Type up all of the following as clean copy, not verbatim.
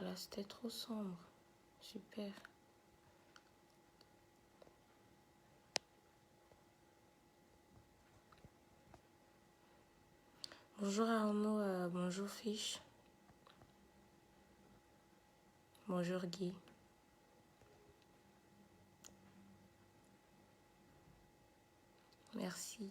Voilà, c'était trop sombre. Super. Bonjour Arnaud, bonjour Fiche. Bonjour Guy. Merci.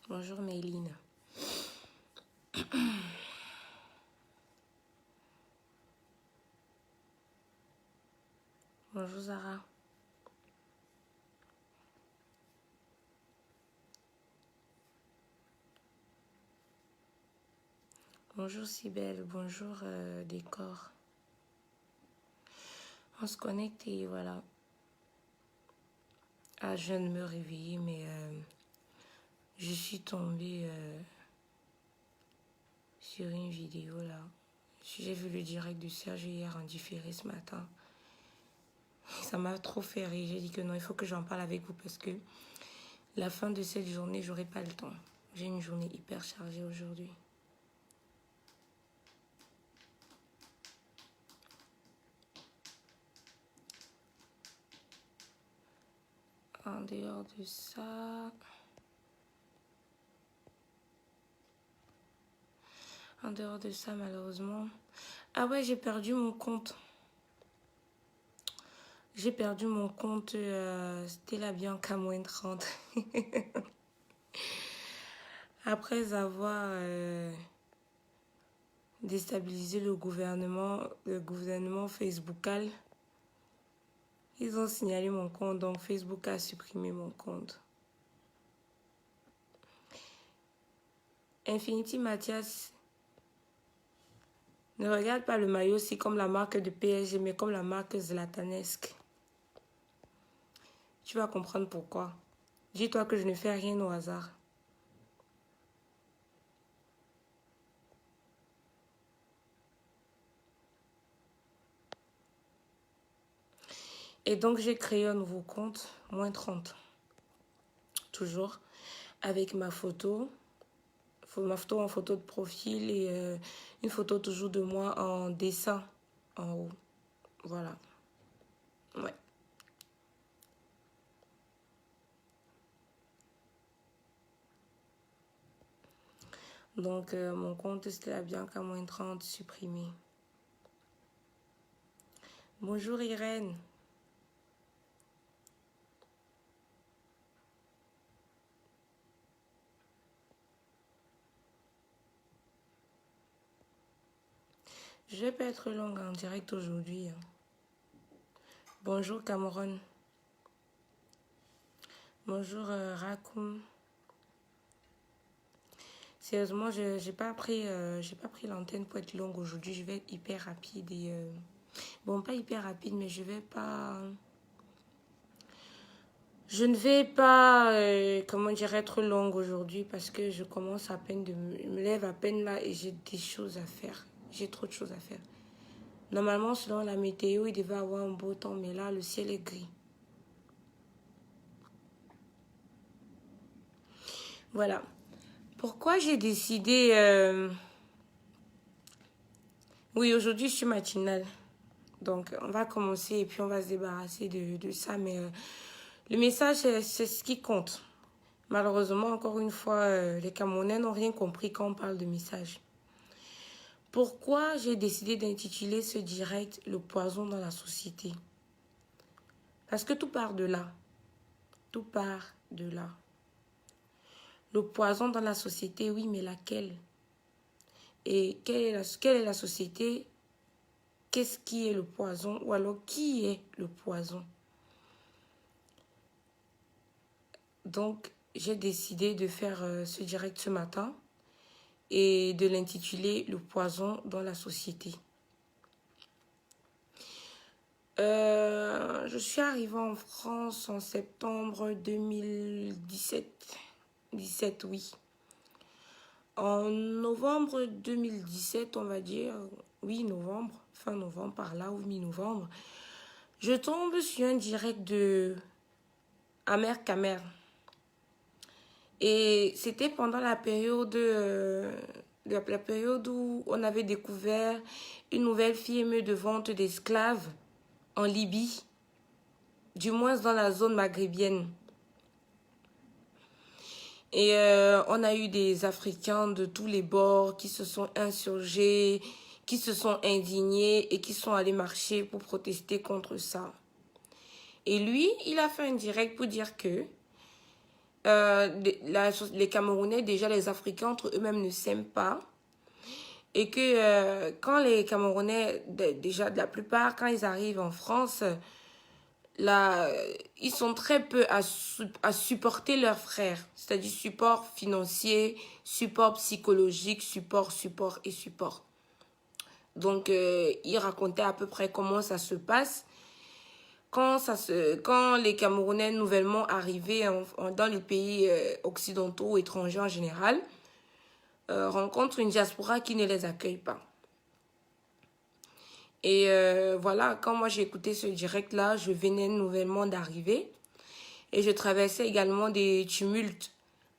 Bonjour Méline. Bonjour Zara. Bonjour Cybèle. Bonjour Décor. On se connecte et voilà. Ah, je viens de me réveiller, mais je suis tombée sur une vidéo là. J'ai vu le direct de Serge hier en différé ce matin. Ça m'a trop fait rire. J'ai dit que non, il faut que j'en parle avec vous parce que la fin de cette journée, j'aurai pas le temps. J'ai une journée hyper chargée aujourd'hui. En dehors de ça... En dehors de ça, malheureusement... Ah ouais, j'ai perdu mon compte. J'ai perdu mon compte. C'était la Bianca moins 30. Après avoir déstabilisé le gouvernement facebookal, ils ont signalé mon compte. Donc Facebook a supprimé mon compte. Infinity Mathias, ne regarde pas le maillot aussi comme la marque de PSG, mais comme la marque Zlatanesque. Tu vas comprendre pourquoi. Dis-toi que je ne fais rien au hasard. Et donc, j'ai créé un nouveau compte, moins 30. Toujours, avec ma photo en photo de profil et une photo toujours de moi en dessin en haut. Voilà. Ouais. Donc, mon compte, c'était la Bianca moins 30, supprimé. Bonjour Irène. Je vais pas être longue en direct aujourd'hui. Bonjour Cameron. Bonjour Rakoum. Sérieusement, j'ai pas pris l'antenne pour être longue aujourd'hui. Je vais être hyper rapide et bon, pas hyper rapide, mais je ne vais pas comment dire, être longue aujourd'hui parce que je commence à peine je me lève à peine là et j'ai des choses à faire. J'ai trop de choses à faire. Normalement, selon la météo, il devait avoir un beau temps, mais là, le ciel est gris. Voilà. Pourquoi j'ai décidé... Oui, aujourd'hui, je suis matinale. Donc, on va commencer et puis on va se débarrasser de ça. Mais le message, c'est ce qui compte. Malheureusement, encore une fois, les Camerounais n'ont rien compris quand on parle de message. Pourquoi j'ai décidé d'intituler ce direct « Le poison dans la société » ? Parce que tout part de là. Tout part de là. Le poison dans la société, oui, mais laquelle? Et quelle est la société? Qu'est-ce qui est le poison? Ou alors, qui est le poison? Donc, j'ai décidé de faire ce direct ce matin et de l'intituler « Le poison dans la société ». Je suis arrivée en France en septembre 2017. 17, oui. En novembre 2017, on va dire, oui, novembre, fin novembre, par là, ou mi-novembre, Je tombe sur un direct de Amer Kamer. Et c'était pendant la période où on avait découvert une nouvelle firme de vente d'esclaves en Libye, du moins dans la zone maghrébienne. Et on a eu des Africains de tous les bords qui se sont insurgés, qui se sont indignés et qui sont allés marcher pour protester contre ça. Et lui, il a fait un direct pour dire que les Camerounais, déjà les Africains entre eux-mêmes ne s'aiment pas. Et que quand les Camerounais, déjà de la plupart, quand ils arrivent en France, là, ils sont très peu à supporter leurs frères. C'est-à-dire support financier, support psychologique, support. Donc, il racontait à peu près comment ça se passe. Quand les Camerounais nouvellement arrivés dans les pays occidentaux ou étrangers en général rencontrent une diaspora qui ne les accueille pas. Et voilà, quand moi j'ai écouté ce direct-là, je venais nouvellement d'arriver et je traversais également des tumultes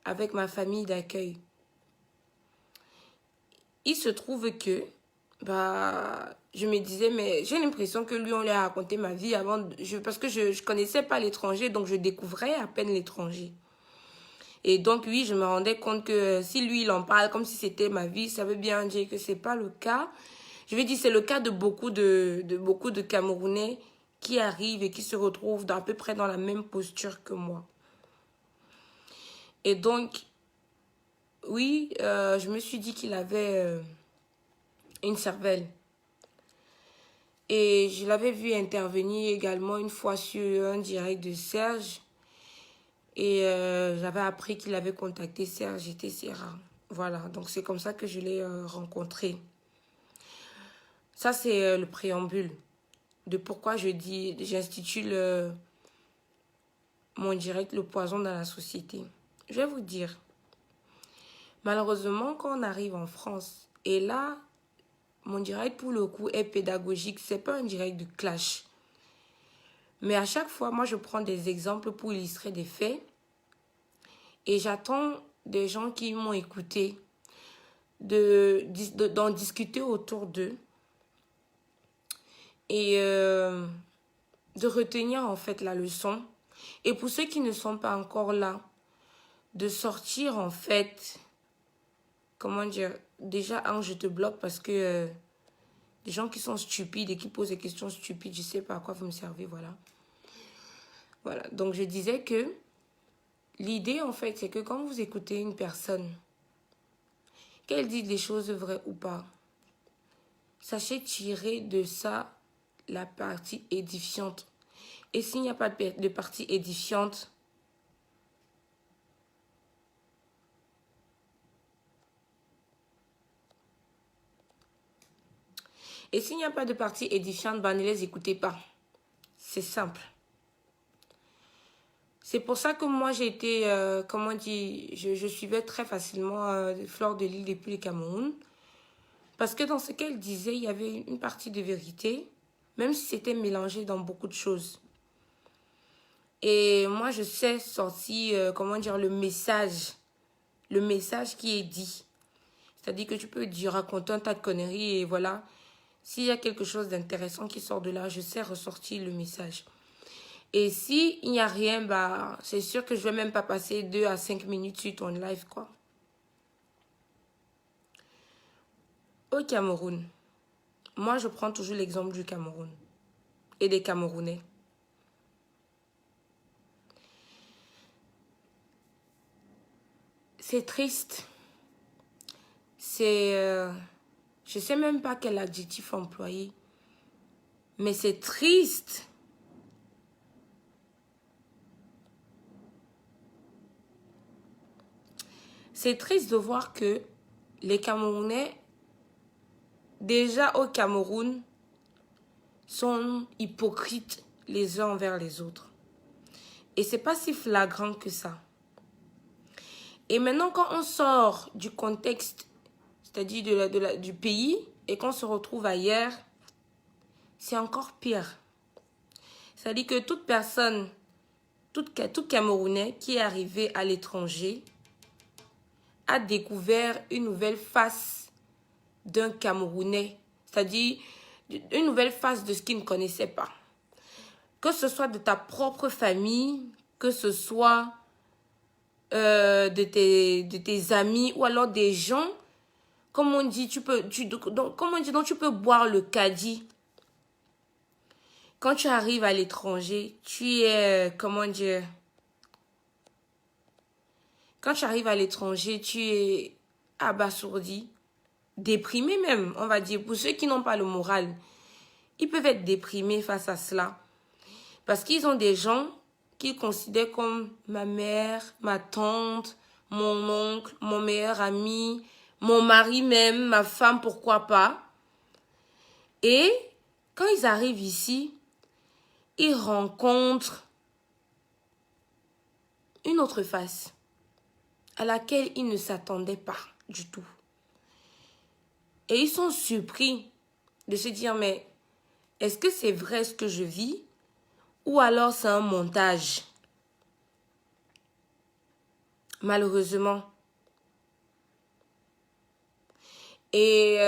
avec ma famille d'accueil. Il se trouve que je me disais, mais j'ai l'impression que lui, on lui a raconté ma vie avant, parce que je ne connaissais pas l'étranger, donc je découvrais à peine l'étranger. Et donc, oui, je me rendais compte que si lui, il en parle comme si c'était ma vie, ça veut bien dire que ce n'est pas le cas. Je veux dire, c'est le cas de beaucoup de Camerounais qui arrivent et qui se retrouvent à peu près dans la même posture que moi. Et donc, oui, je me suis dit qu'il avait une cervelle. Et je l'avais vu intervenir également une fois sur un direct de Serge. Et j'avais appris qu'il avait contacté Serge etc. Voilà, donc c'est comme ça que je l'ai rencontré. Ça, c'est le préambule de pourquoi j'intitule mon direct Le poison dans la société. Je vais vous dire, malheureusement, quand on arrive en France, et là, mon direct pour le coup est pédagogique, c'est pas un direct de clash. Mais à chaque fois, moi, je prends des exemples pour illustrer des faits. Et j'attends des gens qui m'ont écouté d'en discuter autour d'eux. Et de retenir en fait la leçon. Et pour ceux qui ne sont pas encore là, de sortir en fait, comment dire, déjà, je te bloque parce que des gens qui sont stupides et qui posent des questions stupides, je ne sais pas à quoi vous me servez, voilà. Voilà, donc je disais que l'idée en fait, c'est que quand vous écoutez une personne, qu'elle dit des choses vraies ou pas, sachez tirer de ça la partie édifiante. Et s'il n'y a pas de partie édifiante, ne les écoutez pas. C'est simple. C'est pour ça que moi, j'ai été, je suivais très facilement Fleur de Lys depuis le Cameroun. Parce que dans ce qu'elle disait, il y avait une partie de vérité, même si c'était mélangé dans beaucoup de choses. Et moi, je sais sortir, le message qui est dit. C'est-à-dire que tu peux raconter un tas de conneries et voilà. S'il y a quelque chose d'intéressant qui sort de là, je sais ressortir le message. Et s'il n'y a rien, c'est sûr que je ne vais même pas passer 2 à 5 minutes sur ton live, quoi. Au Cameroun, moi, je prends toujours l'exemple du Cameroun et des Camerounais. C'est triste. Je ne sais même pas quel adjectif employer. Mais c'est triste. C'est triste de voir que les Camerounais, déjà au Cameroun, sont hypocrites les uns envers les autres. Et c'est pas si flagrant que ça. Et maintenant, quand on sort du contexte, c'est-à-dire du pays, et qu'on se retrouve ailleurs, c'est encore pire. C'est-à-dire que toute personne, tout Camerounais qui est arrivé à l'étranger a découvert une nouvelle face d'un Camerounais. C'est-à-dire une nouvelle face de ce qu'il ne connaissait pas. Que ce soit de ta propre famille, que ce soit de tes amis ou alors des gens, comme on dit, donc tu peux boire le caddie. Quand tu arrives à l'étranger, tu es, comment dire, quand tu arrives à l'étranger, tu es abasourdi, déprimé même, on va dire. Pour ceux qui n'ont pas le moral, ils peuvent être déprimés face à cela. Parce qu'ils ont des gens qu'ils considèrent comme ma mère, ma tante, mon oncle, mon meilleur ami, mon mari même, ma femme, pourquoi pas. Et quand ils arrivent ici, ils rencontrent une autre face à laquelle ils ne s'attendaient pas du tout. Et ils sont surpris de se dire, mais est-ce que c'est vrai ce que je vis ou alors c'est un montage? Malheureusement. Et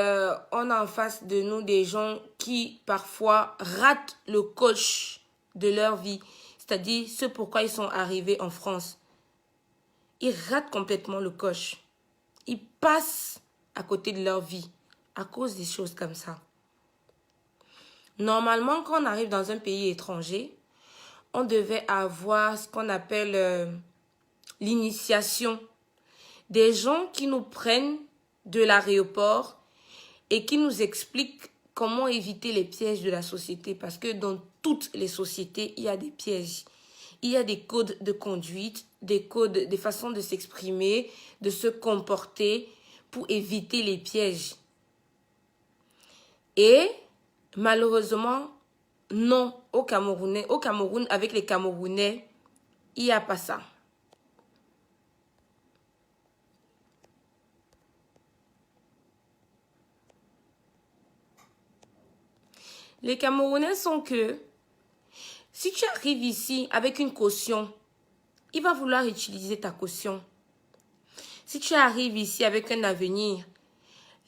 on a en face de nous des gens qui parfois ratent le coche de leur vie. C'est-à-dire ce pourquoi ils sont arrivés en France. Ils ratent complètement le coche. Ils passent à côté de leur vie à cause des choses comme ça. Normalement, quand on arrive dans un pays étranger, on devait avoir ce qu'on appelle l'initiation. Des gens qui nous prennent de l'aéroport et qui nous expliquent comment éviter les pièges de la société. Parce que dans toutes les sociétés, il y a des pièges. Il y a des codes de conduite, des codes, des façons de s'exprimer, de se comporter pour éviter les pièges. Et malheureusement, non, au Cameroun, avec les Camerounais, il n'y a pas ça. Les Camerounais sont que, si tu arrives ici avec une caution, il va vouloir utiliser ta caution. Si tu arrives ici avec un avenir,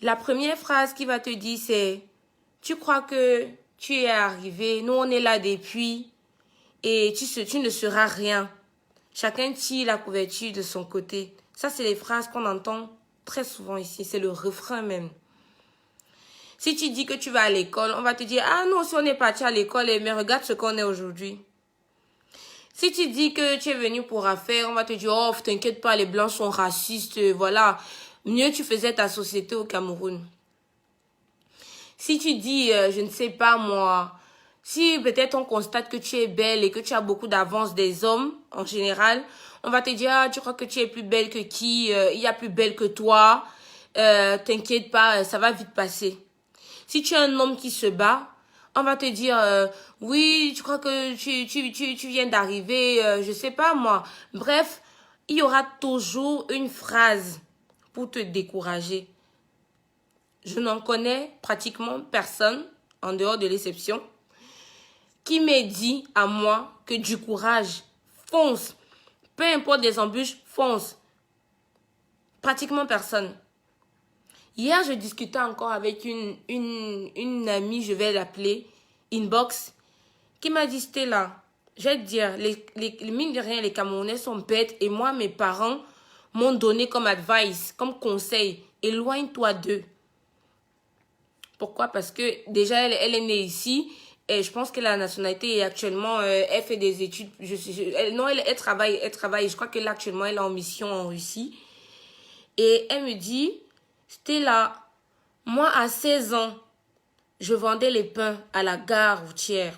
la première phrase qu'il va te dire, c'est « Tu crois que tu es arrivé, nous on est là depuis et tu ne seras rien. Chacun tire la couverture de son côté. » Ça, c'est les phrases qu'on entend très souvent ici. C'est le refrain même. Si tu dis que tu vas à l'école, on va te dire « Ah non, si on est parti à l'école, mais regarde ce qu'on est aujourd'hui. » Si tu dis que tu es venu pour affaires, on va te dire « Oh, t'inquiète pas, les Blancs sont racistes, voilà. Mieux tu faisais ta société au Cameroun. » Si tu dis, je ne sais pas moi, si peut-être on constate que tu es belle et que tu as beaucoup d'avance des hommes en général, on va te dire, ah, tu crois que tu es plus belle que qui, il y a plus belle que toi, t'inquiète pas, ça va vite passer. Si tu es un homme qui se bat, on va te dire, oui, tu crois que tu viens d'arriver, je sais pas moi. Bref, il y aura toujours une phrase pour te décourager. Je n'en connais pratiquement personne, en dehors de l'exception, qui m'ait dit à moi que du courage, fonce. Peu importe les embûches, fonce. Pratiquement personne. Hier, je discutais encore avec une amie, je vais l'appeler, inbox, qui m'a dit, Stella, je vais te dire, mine de rien, les Camerounais sont bêtes et moi, mes parents m'ont donné comme advice, comme conseil, éloigne-toi d'eux. Pourquoi? Parce que déjà, elle est née ici et je pense qu'elle a la nationalité et actuellement, elle fait des études. Elle travaille. Je crois que là, actuellement, elle est en mission en Russie. Et elle me dit, Stella, moi, à 16 ans, je vendais les pains à la gare routière.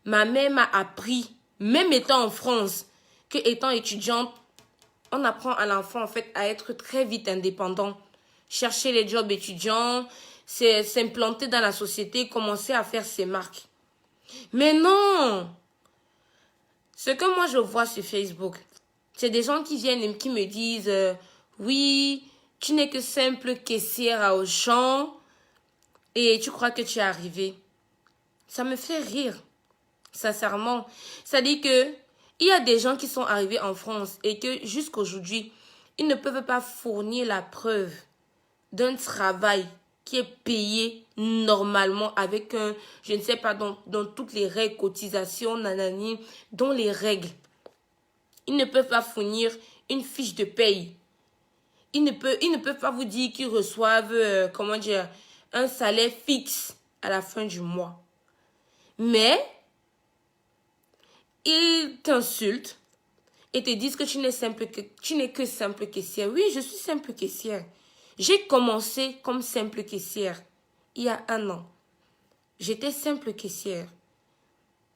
Ma mère m'a appris, même étant en France, que étant étudiante, on apprend à l'enfant, en fait, à être très vite indépendant. Chercher les jobs étudiants, c'est s'implanter dans la société, commencer à faire ses marques. Mais non! Ce que moi je vois sur Facebook, c'est des gens qui viennent et qui me disent oui, tu n'es que simple caissière à Auchan et tu crois que tu es arrivé. Ça me fait rire. Sincèrement. C'est-à-dire que il y a des gens qui sont arrivés en France et que jusqu'aujourd'hui, ils ne peuvent pas fournir la preuve d'un travail qui est payé normalement avec un, je ne sais pas, dans toutes les règles, cotisations, nanani, dans les règles. Ils ne peuvent pas fournir une fiche de paye. Ils ne peuvent pas vous dire qu'ils reçoivent, comment dire, un salaire fixe à la fin du mois. Mais, ils t'insultent et te disent que tu n'es que simple caissière. Oui, je suis simple caissière. J'ai commencé comme simple caissière il y a 1 an. J'étais simple caissière.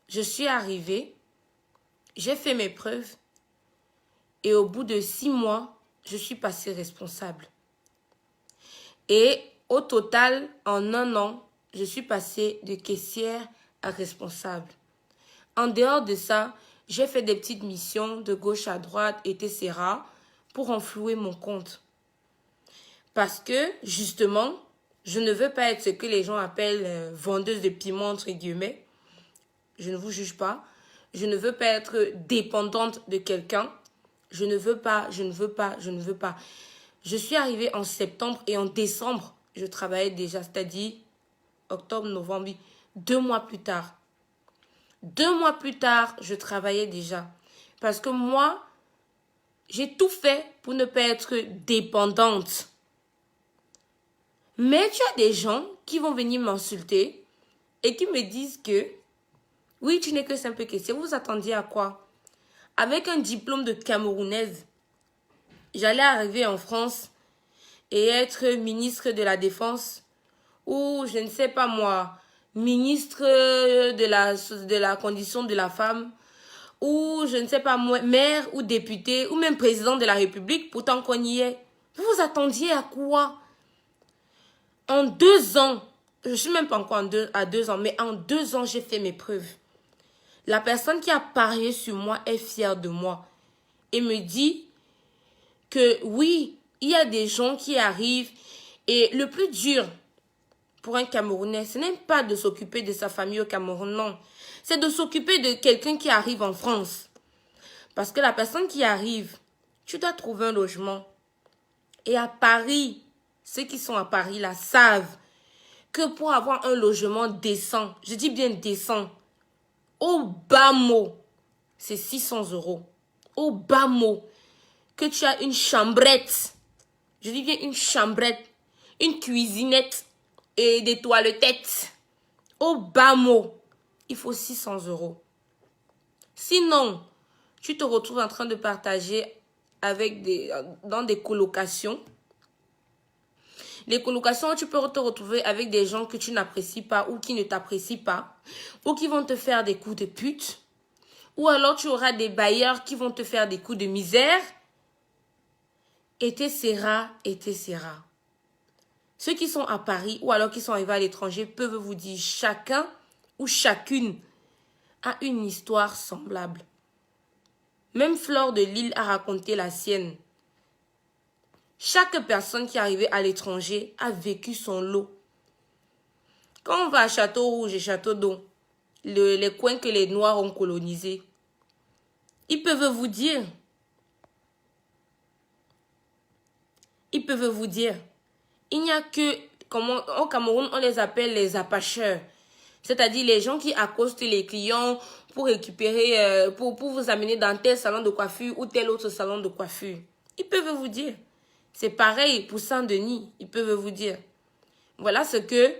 Je suis arrivée, j'ai fait mes preuves et au bout de 6 mois, je suis passée responsable. Et au total, en 1 an, je suis passée de caissière à responsable. En dehors de ça, j'ai fait des petites missions de gauche à droite, etc. pour enflouer mon compte. Parce que, justement, je ne veux pas être ce que les gens appellent vendeuse de piment, entre guillemets. Je ne vous juge pas. Je ne veux pas être dépendante de quelqu'un. Je ne veux pas. Je suis arrivée en septembre et en décembre, je travaillais déjà, c'est-à-dire octobre, novembre, 2 mois plus tard. 2 mois plus tard, je travaillais déjà. Parce que moi, j'ai tout fait pour ne pas être dépendante. Mais tu as des gens qui vont venir m'insulter et qui me disent que oui, tu n'es que simple caissier. Vous vous attendiez à quoi? Avec un diplôme de Camerounaise, j'allais arriver en France et être ministre de la Défense ou, je ne sais pas moi, ministre de la condition de la femme ou, je ne sais pas moi, maire ou député ou même président de la République, pourtant qu'on y est. Vous vous attendiez à quoi? En 2 ans, je ne suis même pas encore à 2 ans, mais en 2 ans, j'ai fait mes preuves. La personne qui a parié sur moi est fière de moi et me dit que oui, il y a des gens qui arrivent et le plus dur pour un Camerounais, ce n'est pas de s'occuper de sa famille au Cameroun, non. C'est de s'occuper de quelqu'un qui arrive en France. Parce que la personne qui arrive, tu dois trouver un logement. Et à Paris, ceux qui sont à Paris là savent que pour avoir un logement décent, je dis bien décent, au bas mot, c'est 600 €. Au bas mot, que tu as une chambrette, je dis bien une chambrette, une cuisinette et des toilettes. Au bas mot, il faut 600 €. Sinon, tu te retrouves en train de partager dans des colocations. Les colocations, tu peux te retrouver avec des gens que tu n'apprécies pas ou qui ne t'apprécient pas, ou qui vont te faire des coups de pute, ou alors tu auras des bailleurs qui vont te faire des coups de misère, etc., etc. Ceux qui sont à Paris ou alors qui sont arrivés à l'étranger peuvent vous dire chacun ou chacune a une histoire semblable. Même Flore de Lille a raconté la sienne. Chaque personne qui est arrivée à l'étranger a vécu son lot. Quand on va à Château-Rouge et Château-d'Eau, les coins que les Noirs ont colonisés, ils peuvent vous dire, il n'y a que, au Cameroun, on les appelle les apacheurs. C'est-à-dire les gens qui accostent les clients pour récupérer, pour vous amener dans tel salon de coiffure ou tel autre salon de coiffure. Ils peuvent vous dire. C'est pareil pour Saint-Denis, ils peuvent vous dire. Voilà ce que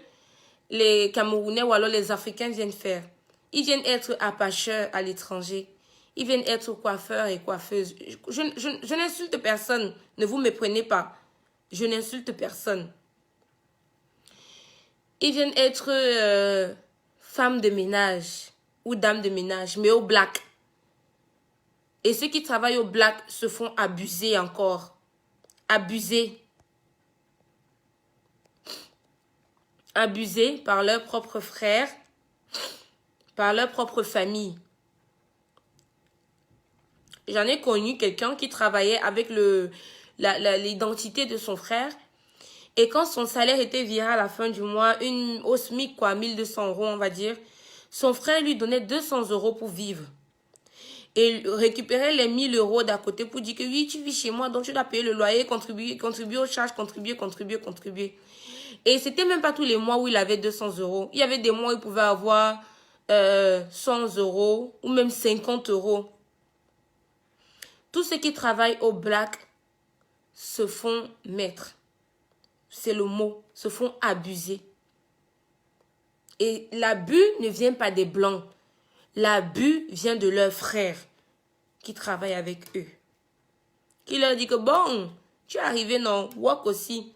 les Camerounais ou alors les Africains viennent faire. Ils viennent être apacheurs à l'étranger. Ils viennent être coiffeurs et coiffeuses. Je n'insulte personne. Ne vous méprenez pas. Je n'insulte personne. Ils viennent être femmes de ménage ou dames de ménage, mais au black. Et ceux qui travaillent au black se font abuser encore. Abusés par leurs propres frères, par leur propre famille. J'en ai connu quelqu'un qui travaillait avec l'identité de son frère. Et quand son salaire était viré à la fin du mois, au SMIC, quoi, 1200 € on va dire, Son frère lui donnait 200 € pour vivre. Et récupérer les 1000 € d'à côté pour dire que oui, tu vis chez moi, donc tu dois payer le loyer, contribuer aux charges, contribuer. Et c'était même pas tous les mois où il avait 200 €. Il y avait des mois où il pouvait avoir 100 € ou même 50 €. Tous ceux qui travaillent au black se font mettre. C'est le mot, se font abuser. Et l'abus ne vient pas des blancs. L'abus vient de leurs frères qui travaillent avec eux. Qui leur dit que bon, tu es arrivé, non, walk aussi.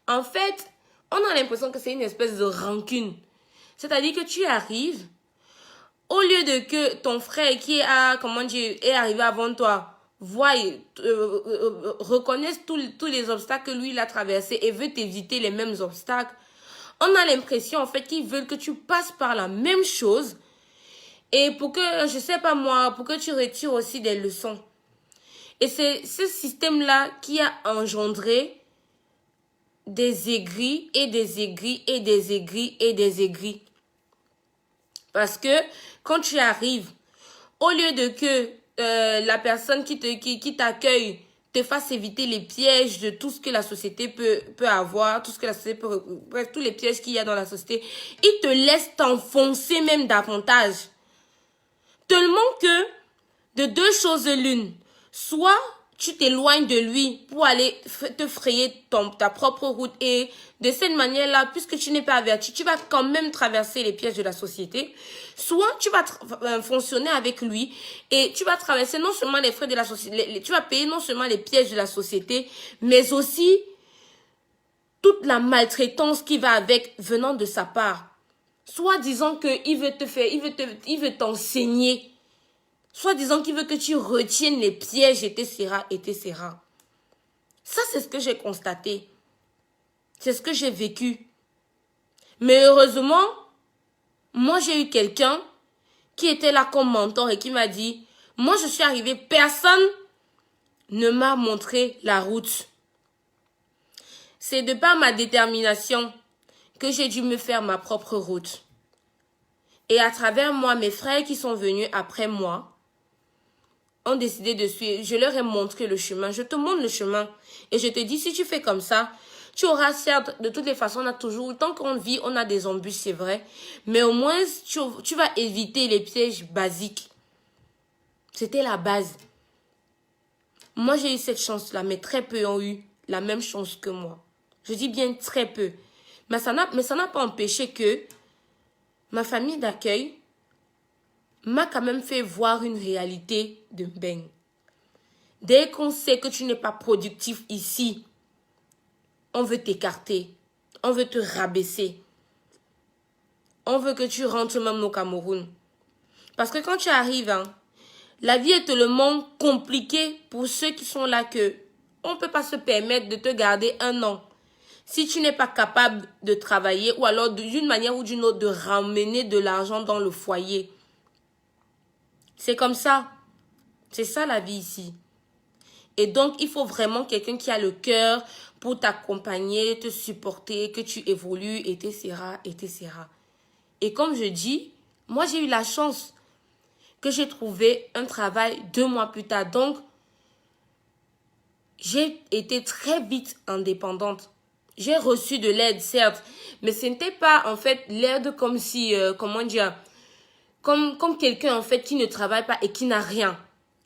En fait, on a l'impression que c'est une espèce de rancune. C'est-à-dire que tu arrives, au lieu de que ton frère qui est arrivé avant toi, reconnaisse tous les obstacles que lui il a traversés et veut t'éviter les mêmes obstacles, on a l'impression en fait qu'ils veulent que tu passes par la même chose et pour que, je sais pas moi, pour que tu retires aussi des leçons. Et c'est ce système-là qui a engendré des aigris et des aigris et des aigris et des aigris. Parce que quand tu arrives, au lieu de que la personne qui t'accueille te fasse éviter les pièges de tout ce que la société peut avoir, tout ce que la société bref, tous les pièges qu'il y a dans la société, il te laisse t'enfoncer même davantage. Tellement que de deux choses l'une, soit tu t'éloignes de lui pour aller te frayer ta propre route et de cette manière-là, puisque tu n'es pas averti, tu vas quand même traverser les pièges de la société. Soit tu vas fonctionner avec lui et tu vas traverser non seulement les frais de la société, tu vas payer non seulement les pièges de la société, mais aussi toute la maltraitance qui va avec venant de sa part. Soit disant qu'il veut te faire, il veut t'enseigner. Soit disant qu'il veut que tu retiennes les pièges, etc. Ça, c'est ce que j'ai constaté. C'est ce que j'ai vécu. Mais heureusement, moi, j'ai eu quelqu'un qui était là comme mentor et qui m'a dit, moi, je suis arrivée, personne ne m'a montré la route. C'est de par ma détermination que j'ai dû me faire ma propre route. Et à travers moi, mes frères qui sont venus après moi, ont décidé de suivre. Je leur ai montré le chemin. Je te montre le chemin. Et je te dis, si tu fais comme ça, tu auras certes, de toutes les façons, on a toujours, tant qu'on vit, on a des embûches, c'est vrai. Mais au moins, tu vas éviter les pièges basiques. C'était la base. Moi, j'ai eu cette chance-là, mais très peu ont eu la même chance que moi. Je dis bien très peu. Mais ça n'a pas empêché que ma famille d'accueil m'a quand même fait voir une réalité de ben. Dès qu'on sait que tu n'es pas productif ici, on veut t'écarter, on veut te rabaisser. On veut que tu rentres même au Cameroun. Parce que quand tu arrives, hein, la vie est tellement compliquée pour ceux qui sont là que on ne peut pas se permettre de te garder 1 an. Si tu n'es pas capable de travailler ou alors d'une manière ou d'une autre de ramener de l'argent dans le foyer. C'est comme ça. C'est ça la vie ici. Et donc, il faut vraiment quelqu'un qui a le cœur pour t'accompagner, te supporter, que tu évolues, etc., etc. Et comme je dis, moi, j'ai eu la chance que j'ai trouvé un travail 2 mois plus tard. Donc, j'ai été très vite indépendante. J'ai reçu de l'aide, certes, mais ce n'était pas, en fait, l'aide comme si, comment dire, comme quelqu'un, en fait, qui ne travaille pas et qui n'a rien.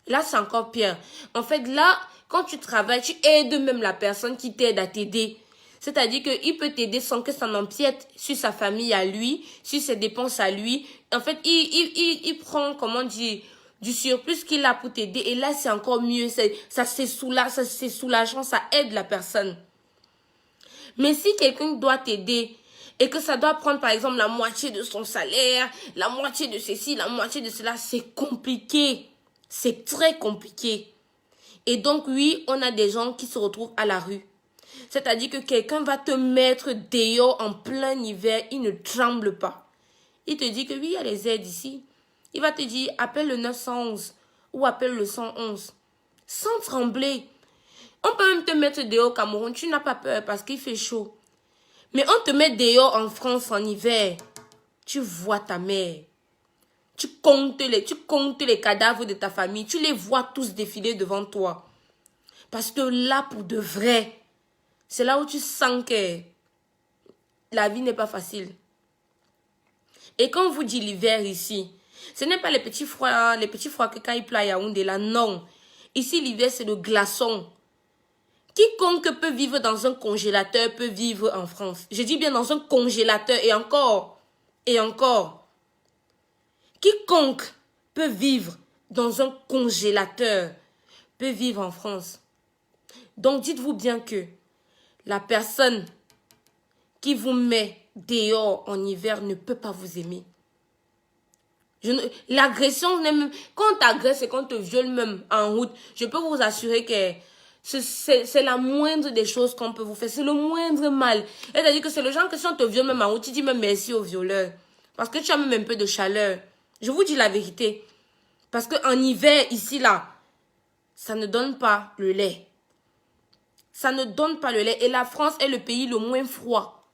Là, c'est encore pire. En fait, là, quand tu travailles, tu aides même la personne qui t'aide à t'aider. C'est-à-dire qu'il peut t'aider sans que ça n'empiète sur sa famille à lui, sur ses dépenses à lui. En fait, il prend, comment dire, du surplus qu'il a pour t'aider. Et là, c'est encore mieux. Ça c'est soulageant, ça aide la personne. Mais si quelqu'un doit t'aider et que ça doit prendre, par exemple, la moitié de son salaire, la moitié de ceci, la moitié de cela, c'est compliqué. C'est très compliqué. Et donc, oui, on a des gens qui se retrouvent à la rue. C'est-à-dire que quelqu'un va te mettre dehors en plein hiver, il ne tremble pas. Il te dit que oui, il y a les aides ici. Il va te dire, appelle le 911 ou appelle le 111. Sans trembler. On peut même te mettre dehors au Cameroun, tu n'as pas peur parce qu'il fait chaud. Mais on te met dehors en France en hiver. Tu vois ta mère. tu comptes les cadavres de ta famille. Tu les vois tous défiler devant toi. Parce que là, pour de vrai, c'est là où tu sens que la vie n'est pas facile. Et quand on vous dit l'hiver ici, ce n'est pas les petits froids que quand il pleut à Yaoundé là, non. Ici, l'hiver, c'est le glaçon. Quiconque peut vivre dans un congélateur peut vivre en France. Je dis bien dans un congélateur et encore. Et encore. Quiconque peut vivre dans un congélateur peut vivre en France. Donc dites-vous bien que la personne qui vous met dehors en hiver ne peut pas vous aimer. L'agression, quand on t'agresse et qu'on te viole même en route, je peux vous assurer que c'est la moindre des choses qu'on peut vous faire. C'est le moindre mal. C'est-à-dire que c'est le genre que si on te viole même en route, tu dis même merci au violeur. Parce que tu as même un peu de chaleur. Je vous dis la vérité. Parce qu'en hiver, ici, là, ça ne donne pas le lait. Ça ne donne pas le lait. Et la France est le pays le moins froid.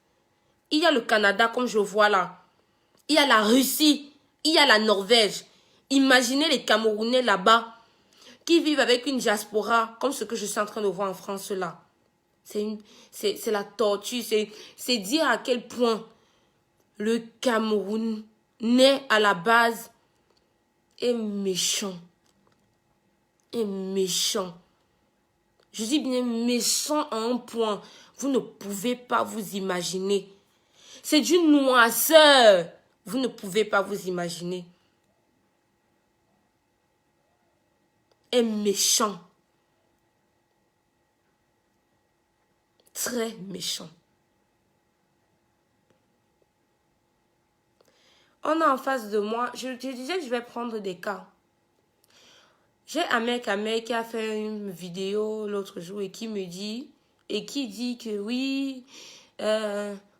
Il y a le Canada, comme je vois là. Il y a la Russie. Il y a la Norvège. Imaginez les Camerounais là-bas qui vivent avec une diaspora comme ce que je suis en train de voir en France là. C'est la torture. C'est dire à quel point le Cameroun né à la base est méchant. Est méchant. Je dis bien méchant à un point. Vous ne pouvez pas vous imaginer. C'est d'une noirceur. Vous ne pouvez pas vous imaginer. Est méchant. Très méchant. On a en face de moi, je disais que je vais prendre des cas. J'ai un mec qui a fait une vidéo l'autre jour et qui me dit, que oui,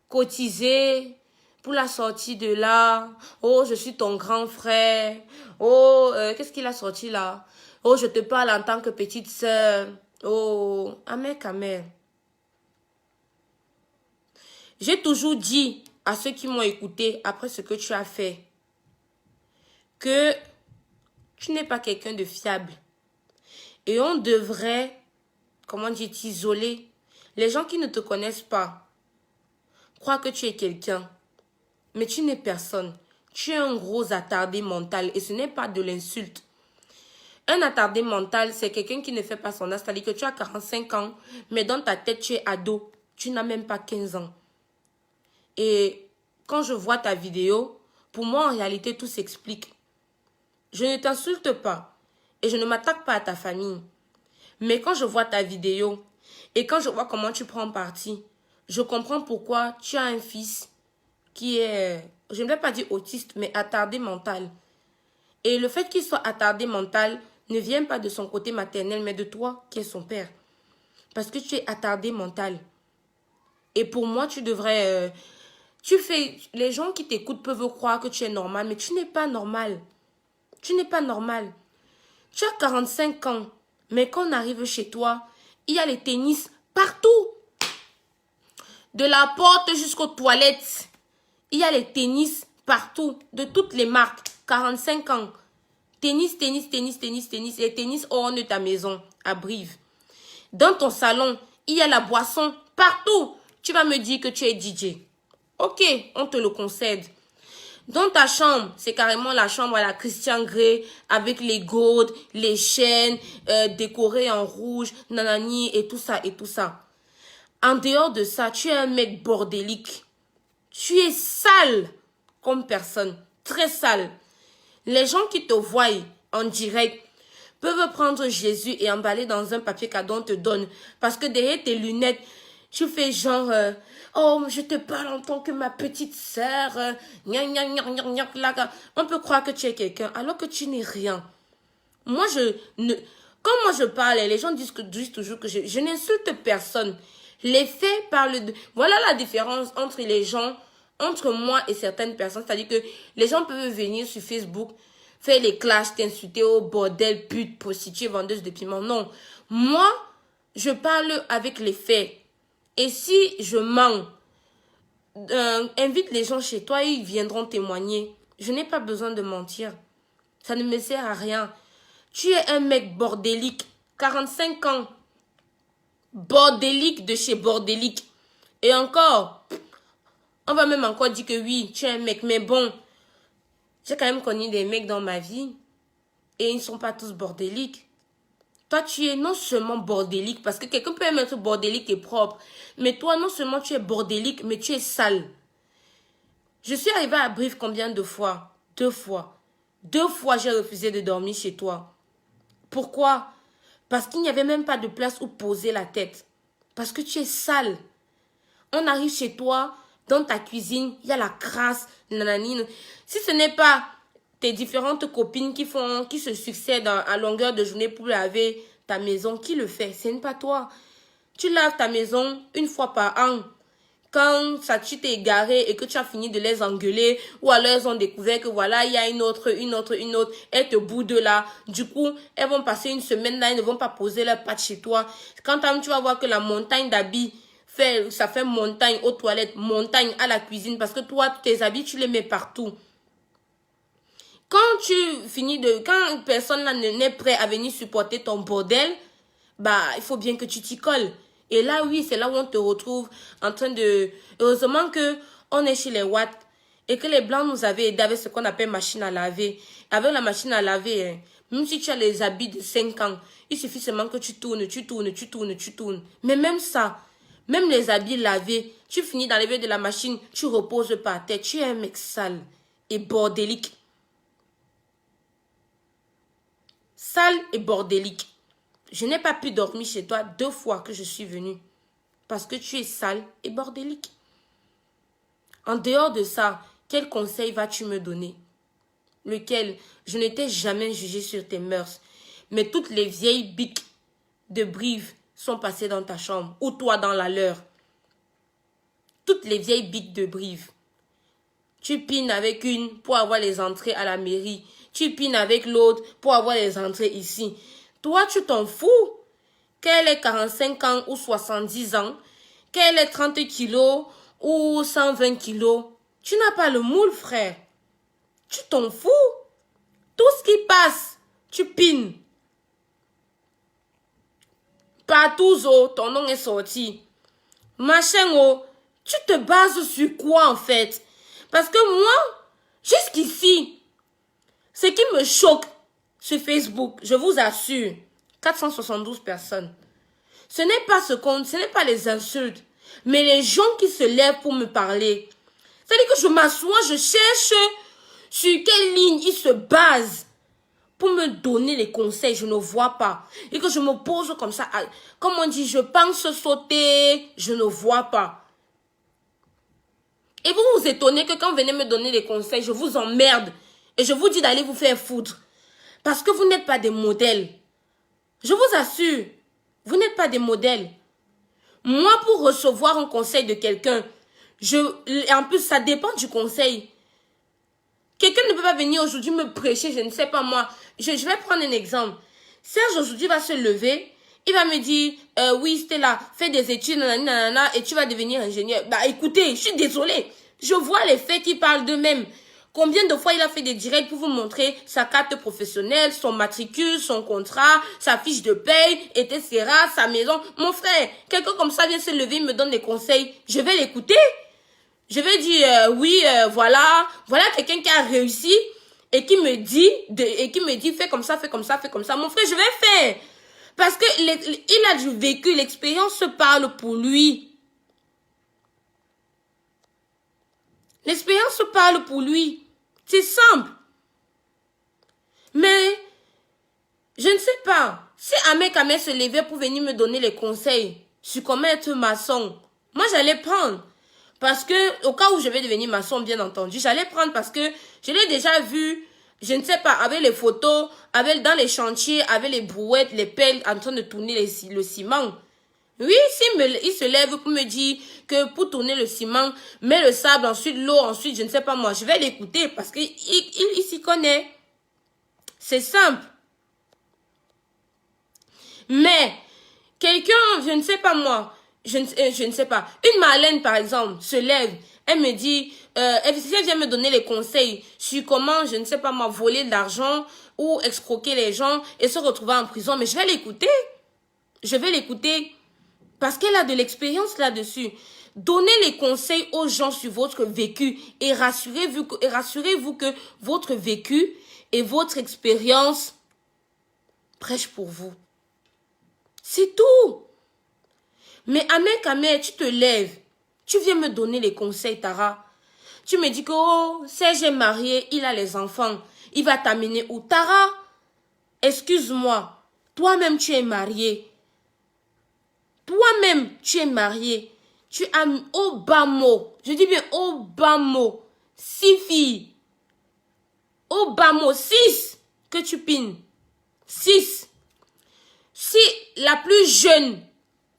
cotiser pour la sortie de là. Oh, je suis ton grand frère. Oh, qu'est-ce qu'il a sorti là? Oh, je te parle en tant que petite sœur. Oh, un mec. J'ai toujours dit à ceux qui m'ont écouté après ce que tu as fait que tu n'es pas quelqu'un de fiable. Et on devrait, comment dire, t'isoler. Les gens qui ne te connaissent pas croient que tu es quelqu'un. Mais tu n'es personne. Tu es un gros attardé mental. Et ce n'est pas de l'insulte. Un attardé mental, c'est quelqu'un qui ne fait pas son âge. C'est-à-dire que tu as 45 ans, mais dans ta tête, tu es ado. Tu n'as même pas 15 ans. Et quand je vois ta vidéo, pour moi, en réalité, tout s'explique. Je ne t'insulte pas. Et je ne m'attaque pas à ta famille. Mais quand je vois ta vidéo, et quand je vois comment tu prends parti, je comprends pourquoi tu as un fils qui est, je ne vais pas dire autiste, mais attardé mental. Et le fait qu'il soit attardé mental ne vient pas de son côté maternel, mais de toi qui es son père. Parce que tu es attardé mental. Et pour moi, tu devrais... les gens qui t'écoutent peuvent croire que tu es normal, mais tu n'es pas normal. Tu n'es pas normal. Tu as 45 ans, mais quand on arrive chez toi, il y a les tennis partout. De la porte jusqu'aux toilettes. Il y a les tennis partout, de toutes les marques. 45 ans. Tennis. Et tennis orne ta maison, à Brive. Dans ton salon, il y a la boisson partout. Tu vas me dire que tu es DJ. Ok, on te le concède. Dans ta chambre, c'est carrément la chambre à la Christian Grey avec les gourdes, les chaînes, décorées en rouge, nanani et tout ça et tout ça. En dehors de ça, tu es un mec bordélique. Tu es sale comme personne, très sale. Les gens qui te voient en direct peuvent prendre Jésus et emballer dans un papier cadeau on te donne. Parce que derrière tes lunettes, tu fais genre... oh, je te parle en tant que ma petite sœur. On peut croire que tu es quelqu'un alors que tu n'es rien. Quand moi je parle, les gens disent toujours que je n'insulte personne. Les faits parlent de... Voilà la différence entre les gens, entre moi et certaines personnes. C'est-à-dire que les gens peuvent venir sur Facebook, faire les clashs, t'insulter au bordel, pute, prostituée, vendeuse de piment. Non. Moi, je parle avec les faits. Et si je mens, invite les gens chez toi, ils viendront témoigner. Je n'ai pas besoin de mentir. Ça ne me sert à rien. Tu es un mec bordélique. 45 ans. Bordélique de chez bordélique. Et encore, on va même encore dire que oui, tu es un mec. Mais bon, j'ai quand même connu des mecs dans ma vie. Et ils ne sont pas tous bordéliques. Toi, tu es non seulement bordélique, parce que quelqu'un peut même être bordélique et propre. Mais toi, non seulement tu es bordélique, mais tu es sale. Je suis arrivée à Brive combien de fois? 2 fois. 2 fois, j'ai refusé de dormir chez toi. Pourquoi? Parce qu'il n'y avait même pas de place où poser la tête. Parce que tu es sale. On arrive chez toi, dans ta cuisine, il y a la crasse, nananine. Si ce n'est pas tes différentes copines qui se succèdent à longueur de journée pour laver ta maison, qui le fait? Ce n'est pas toi. Tu laves ta maison 1 fois par an. Quand tu t'es égaré et que tu as fini de les engueuler, ou alors elles ont découvert que voilà, il y a une autre, elles te boudent là. Du coup, elles vont passer 1 semaine là, elles ne vont pas poser leur patte chez toi. Quand tu vas voir que la montagne d'habits, ça fait montagne aux toilettes, montagne à la cuisine, parce que toi, tes habits, tu les mets partout. Quand quand personne là n'est prêt à venir supporter ton bordel, bah, il faut bien que tu t'y colles. Et là, oui, c'est là où on te retrouve en train de... Heureusement que on est chez les Watts et que les Blancs nous avaient aidé avec ce qu'on appelle machine à laver. Avec la machine à laver, hein, même si tu as les habits de 5 ans, il suffit seulement que tu tournes. Mais même ça, même les habits lavés, tu finis d'enlever de la machine, tu reposes par terre. Tu es un mec sale et bordélique. Sale et bordélique. Je n'ai pas pu dormir chez toi 2 fois que je suis venue. Parce que tu es sale et bordélique. En dehors de ça, quel conseil vas-tu me donner? Lequel? Je ne t'ai jamais jugé sur tes mœurs. Mais toutes les vieilles biques de Brive sont passées dans ta chambre. Ou toi dans la leur. Toutes les vieilles biques de Brive. Tu pines avec une pour avoir les entrées à la mairie. Tu pines avec l'autre pour avoir les entrées ici. Toi, tu t'en fous. Qu'elle ait 45 ans ou 70 ans, qu'elle ait 30 kilos ou 120 kilos, tu n'as pas le moule, frère. Tu t'en fous. Tout ce qui passe, tu pines. Partout, ton nom est sorti. Machin, tu te bases sur quoi, en fait? Parce que moi, jusqu'ici, ce qui me choque sur Facebook, je vous assure, 472 personnes. Ce n'est pas ce n'est pas les insultes, mais les gens qui se lèvent pour me parler. C'est-à-dire que je m'assois, je cherche sur quelle ligne ils se basent pour me donner les conseils, je ne vois pas. Et que je me pose comme ça, comme on dit, je pense sauter, je ne vois pas. Et vous vous étonnez que quand vous venez me donner des conseils, je vous emmerde. Et je vous dis d'aller vous faire foutre. Parce que vous n'êtes pas des modèles. Je vous assure, vous n'êtes pas des modèles. Moi, pour recevoir un conseil de quelqu'un, en plus, ça dépend du conseil. Quelqu'un ne peut pas venir aujourd'hui me prêcher, je ne sais pas moi. Je vais prendre un exemple. Serge aujourd'hui va se lever, il va me dire, oui, Stella, fais des études, nanana, et tu vas devenir ingénieur. Bah écoutez, je suis désolée. Je vois les faits qui parlent d'eux-mêmes. Combien de fois il a fait des directs pour vous montrer sa carte professionnelle, son matricule, son contrat, sa fiche de paye, etc., sa maison. Mon frère, quelqu'un comme ça vient se lever, il me donne des conseils. Je vais l'écouter. Je vais dire, oui, voilà quelqu'un qui a réussi et qui me dit, fais comme ça, fais comme ça, fais comme ça. Mon frère, je vais faire. Parce que il a du vécu, l'expérience se parle pour lui. L'expérience se parle pour lui. C'est simple. Mais, je ne sais pas. Si un mec se levait pour venir me donner les conseils sur comment être maçon, moi j'allais prendre. Parce que, au cas où je vais devenir maçon, bien entendu, j'allais prendre parce que je l'ai déjà vu, je ne sais pas, avec les photos, dans les chantiers, avec les brouettes, les pelles, en train de tourner le ciment. Oui, il se lève pour me dire que pour tourner le ciment, mets le sable, ensuite l'eau, ensuite je ne sais pas moi. Je vais l'écouter parce qu'il s'y connaît. C'est simple. Mais, quelqu'un, je ne sais pas moi, je ne sais pas, une Marlène par exemple, se lève, Elle me dit, elle vient me donner les conseils sur comment, je ne sais pas moi, voler de l'argent ou escroquer les gens et se retrouver en prison. Mais je vais l'écouter. Je vais l'écouter parce qu'elle a de l'expérience là-dessus. Donnez les conseils aux gens sur votre vécu et rassurez-vous que votre vécu et votre expérience prêchent pour vous. C'est tout. Mais Ahmed, tu te lèves. Tu viens me donner les conseils, Tara. Tu me dis que, oh, Serge est marié, il a les enfants. Il va t'amener où? Tara, excuse-moi. Toi-même, tu es marié. Toi-même, tu es marié. Tu as au bas mot. Je dis bien au bas mot. 6 filles. Au bas mot, 6 que tu pines. 6. Si la plus jeune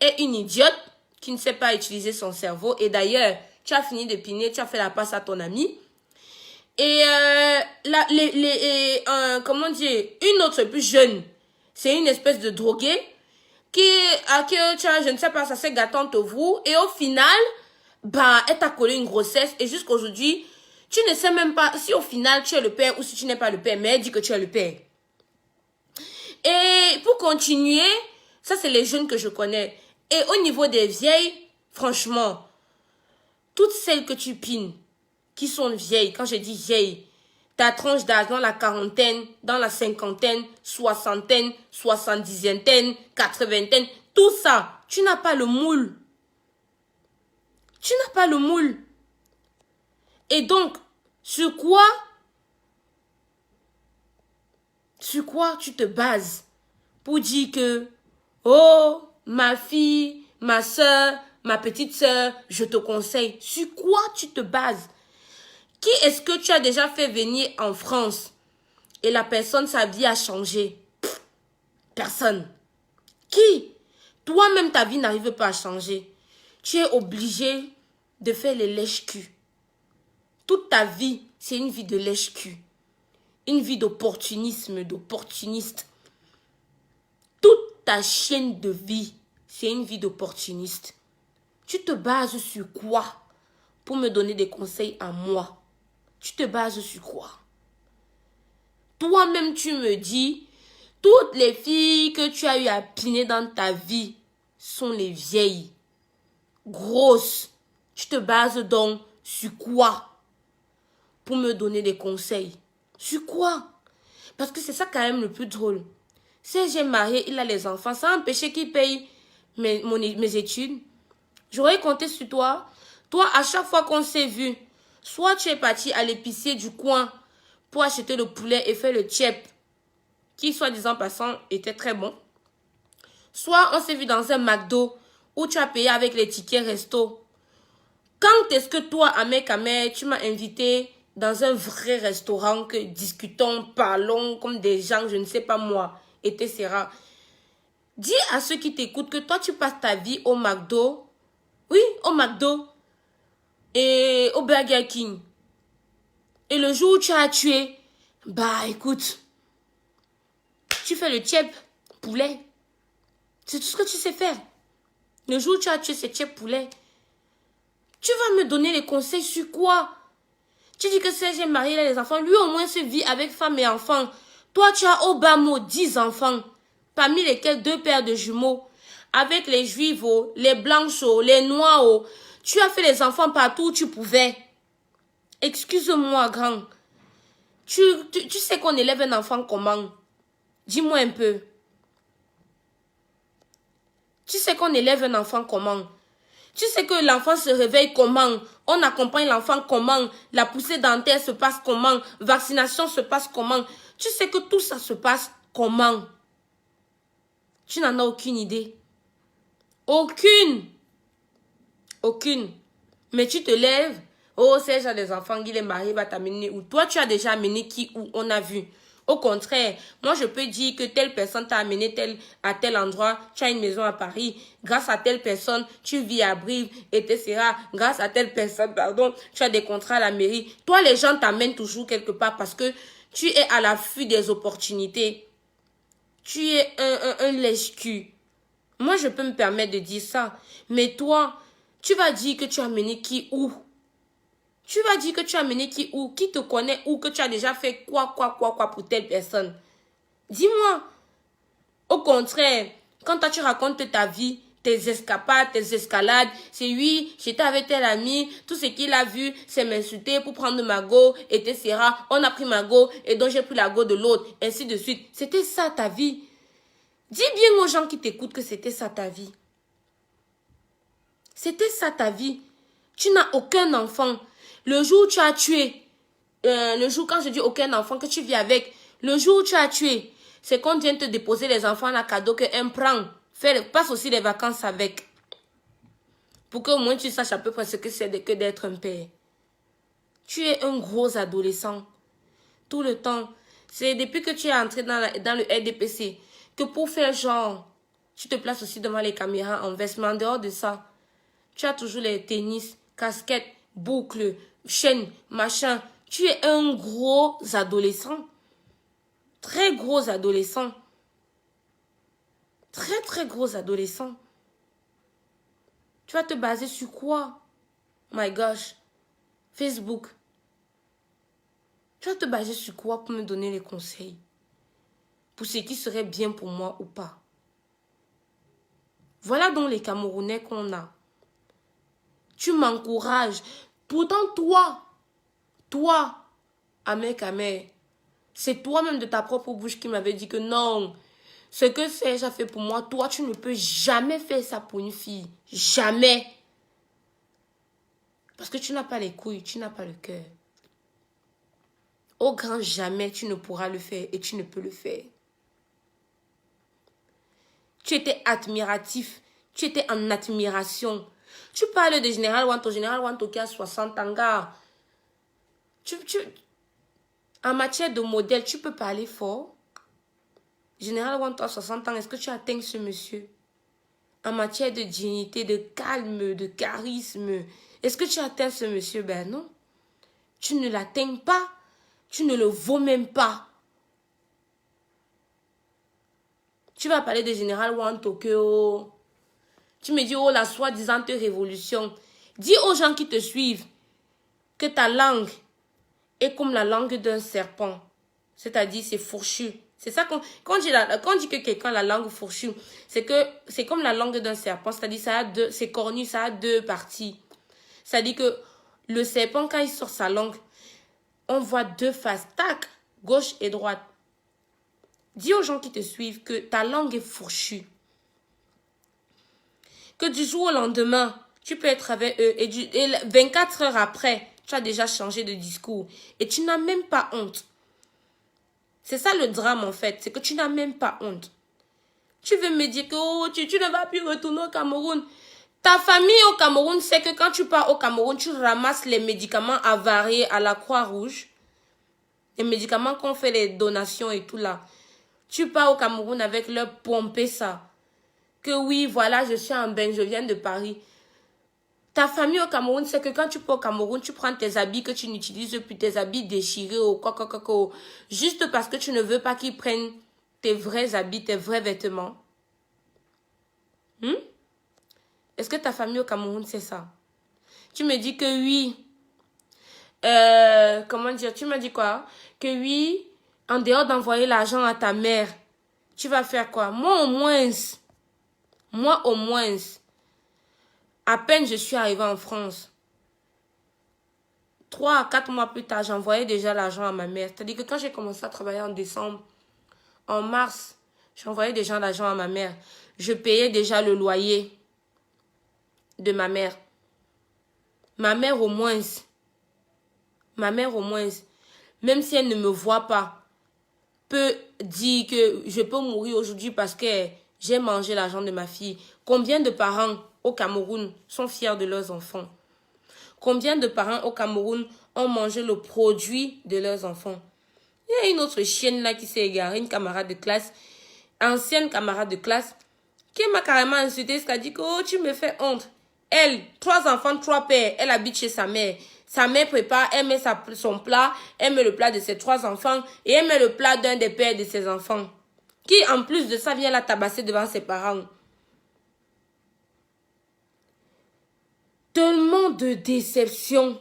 est une idiote qui ne sait pas utiliser son cerveau, et d'ailleurs, tu as fini de piner, tu as fait la passe à ton ami, et comment dire, une autre plus jeune, c'est une espèce de droguée, à qui tu as, je ne sais pas, ça s'est gâté entre vous, et au final, bah, elle t'a collé une grossesse, et jusqu'à aujourd'hui, tu ne sais même pas si au final tu es le père ou si tu n'es pas le père, mais elle dit que tu es le père. Et pour continuer, ça c'est les jeunes que je connais. Et au niveau des vieilles, franchement, toutes celles que tu pines, qui sont vieilles, quand je dis vieilles, ta tranche d'âge dans la quarantaine, dans la cinquantaine, soixantaine, soixante-dizaine, quatre-vingtaine, tout ça, tu n'as pas le moule. Tu n'as pas le moule. Et donc, sur quoi tu te bases pour dire que, oh, ma fille, ma soeur, ma petite soeur, je te conseille. Sur quoi tu te bases? Qui est-ce que tu as déjà fait venir en France et la personne, sa vie a changé? Personne. Qui? Toi-même, ta vie n'arrive pas à changer. Tu es obligé de faire les lèches-culs. Toute ta vie, c'est une vie de lèche-cul. Une vie d'opportunisme, d'opportuniste. Toute ta chaîne de vie, c'est une vie d'opportuniste. Tu te bases sur quoi pour me donner des conseils à moi? Tu te bases sur quoi? Toi-même, tu me dis, toutes les filles que tu as eu à piner dans ta vie sont les vieilles, grosses. Tu te bases donc sur quoi pour me donner des conseils? Sur quoi? Parce que c'est ça quand même le plus drôle. Si j'ai marié, il a les enfants, ça a empêché qu'il paye mes études. J'aurais compté sur toi. Toi, à chaque fois qu'on s'est vu, soit tu es parti à l'épicier du coin pour acheter le poulet et faire le tchèp, qui, soi-disant passant, était très bon. Soit on s'est vu dans un McDo où tu as payé avec les tickets resto. Quand est-ce que toi, Ahmed Kamer, tu m'as invité dans un vrai restaurant que discutons, parlons comme des gens, je ne sais pas moi, etc. Dis à ceux qui t'écoutent que toi, tu passes ta vie au McDo. Oui, au McDo. Et au Burger King. Et le jour où tu as tué, bah écoute, tu fais le tchèp, poulet. C'est tout ce que tu sais faire. Le jour où tu as tué ce tchèp poulet, tu vas me donner les conseils sur quoi? Tu dis que Serge est marié, il a les enfants. Lui au moins se vit avec femme et enfants. Toi tu as au bas mot 10 enfants. Parmi lesquels 2 paires de jumeaux. Avec les juifs, les blanches, les noirs. Tu as fait les enfants partout où tu pouvais. Excuse-moi, grand. Tu sais qu'on élève un enfant comment? Dis-moi un peu. Tu sais qu'on élève un enfant comment? Tu sais que l'enfant se réveille comment? On accompagne l'enfant comment? La poussée dentaire se passe comment? Vaccination se passe comment? Tu sais que tout ça se passe comment? Tu n'en as aucune idée. Aucune. Aucune. Mais tu te lèves. Oh, Serge a des enfants, il est marié, il va t'amener où? Toi, tu as déjà amené qui où? On a vu. Au contraire, moi, je peux dire que telle personne t'a amené à tel endroit. Tu as une maison à Paris. Grâce à telle personne, tu vis à Brive, etc. Grâce à telle personne, pardon, tu as des contrats à la mairie. Toi, les gens t'amènent toujours quelque part parce que tu es à l'affût des opportunités. Tu es un lèche-cul. Moi, je peux me permettre de dire ça. Mais toi, tu vas dire que tu as amené qui où? Tu vas dire que tu as mené qui où, qui te connaît ou que tu as déjà fait quoi pour telle personne. Dis-moi. Au contraire, quand toi tu racontes ta vie, tes escapades, tes escalades, c'est oui, j'étais avec tel ami, tout ce qu'il a vu, c'est m'insulter pour prendre ma go, etc. On a pris ma go et donc j'ai pris la go de l'autre, ainsi de suite. C'était ça ta vie. Dis bien aux gens qui t'écoutent que c'était ça ta vie. C'était ça ta vie. Tu n'as aucun enfant. Le jour où tu as tué, le jour quand je dis aucun enfant que tu vis avec, le jour où tu as tué, c'est qu'on vient te déposer les enfants à cadeau qu'un prend. Passe aussi les vacances avec. Pour qu'au moins tu saches à peu près ce que c'est que d'être un père. Tu es un gros adolescent. Tout le temps. C'est depuis que tu es entré dans le RDPC que pour faire genre, tu te places aussi devant les caméras en veste. Mais en dehors de ça, tu as toujours les tennis, casquettes, boucles, chaînes, machin. Tu es un gros adolescent. Très gros adolescent. Très gros adolescent. Tu vas te baser sur quoi? My gosh. Facebook. Tu vas te baser sur quoi pour me donner les conseils? Pour ce qui serait bien pour moi ou pas? Voilà donc les Camerounais qu'on a. Tu m'encourages. Pourtant, toi, Amer, c'est toi-même de ta propre bouche qui m'avait dit que non, ce que Serge a fait pour moi, toi, tu ne peux jamais faire ça pour une fille. Jamais. Parce que tu n'as pas les couilles, tu n'as pas le cœur. Au grand jamais, tu ne pourras le faire et tu ne peux le faire. Tu étais admiratif, tu étais en admiration. Tu parles de Général Wanto qui a 60 ans, gars. En matière de modèle, tu peux parler fort. Général Wanto a 60 ans, est-ce que tu atteins ce monsieur? En matière de dignité, de calme, de charisme, est-ce que tu atteins ce monsieur? Ben non. Tu ne l'atteins pas. Tu ne le vaux même pas. Tu vas parler de Général Wanto que oh, tu me dis oh la soi-disant révolution. Dis aux gens qui te suivent que ta langue est comme la langue d'un serpent. C'est-à-dire c'est fourchu. C'est ça quand on dit que quelqu'un a la langue fourchue, c'est que c'est comme la langue d'un serpent. C'est-à-dire c'est cornu, ça a deux parties. C'est-à-dire que le serpent quand il sort sa langue, on voit deux faces, tac, gauche et droite. Dis aux gens qui te suivent que ta langue est fourchue. Que du jour au lendemain, tu peux être avec eux et 24 heures après, tu as déjà changé de discours. Et tu n'as même pas honte. C'est ça le drame en fait, c'est que tu n'as même pas honte. Tu veux me dire que oh, tu ne vas plus retourner au Cameroun. Ta famille au Cameroun sait que quand tu pars au Cameroun, tu ramasses les médicaments avariés à la Croix-Rouge. Les médicaments qu'on fait les donations et tout là. Tu pars au Cameroun avec leur pomper ça. Que oui, voilà, je suis en bain, je viens de Paris. Ta famille au Cameroun, c'est que quand tu pars au Cameroun, tu prends tes habits que tu n'utilises plus, tes habits déchirés ou quoi, juste parce que tu ne veux pas qu'ils prennent tes vrais habits, tes vrais vêtements. Est-ce que ta famille au Cameroun, c'est ça? Tu me dis que oui. Comment dire? Tu m'as dit quoi? Que oui, en dehors d'envoyer l'argent à ta mère, tu vas faire quoi? Moi au moins, à peine je suis arrivée en France, 3 à 4 mois plus tard, j'envoyais déjà l'argent à ma mère. C'est-à-dire que quand j'ai commencé à travailler en décembre, en mars, j'envoyais déjà l'argent à ma mère. Je payais déjà le loyer de ma mère. Ma mère au moins, même si elle ne me voit pas, peut dire que je peux mourir aujourd'hui parce que j'ai mangé l'argent de ma fille. Combien de parents au Cameroun sont fiers de leurs enfants? Combien de parents au Cameroun ont mangé le produit de leurs enfants? Il y a une autre chienne là qui s'est égarée, une camarade de classe, ancienne camarade de classe, qui m'a carrément insulté, c'est-à-dire que oh, tu me fais honte. Elle, 3 enfants, 3 pères, elle habite chez sa mère. Sa mère prépare, elle met son plat, elle met le plat de ses 3 enfants et elle met le plat d'un des pères de ses enfants. Qui, en plus de ça, vient la tabasser devant ses parents. Tellement de déception.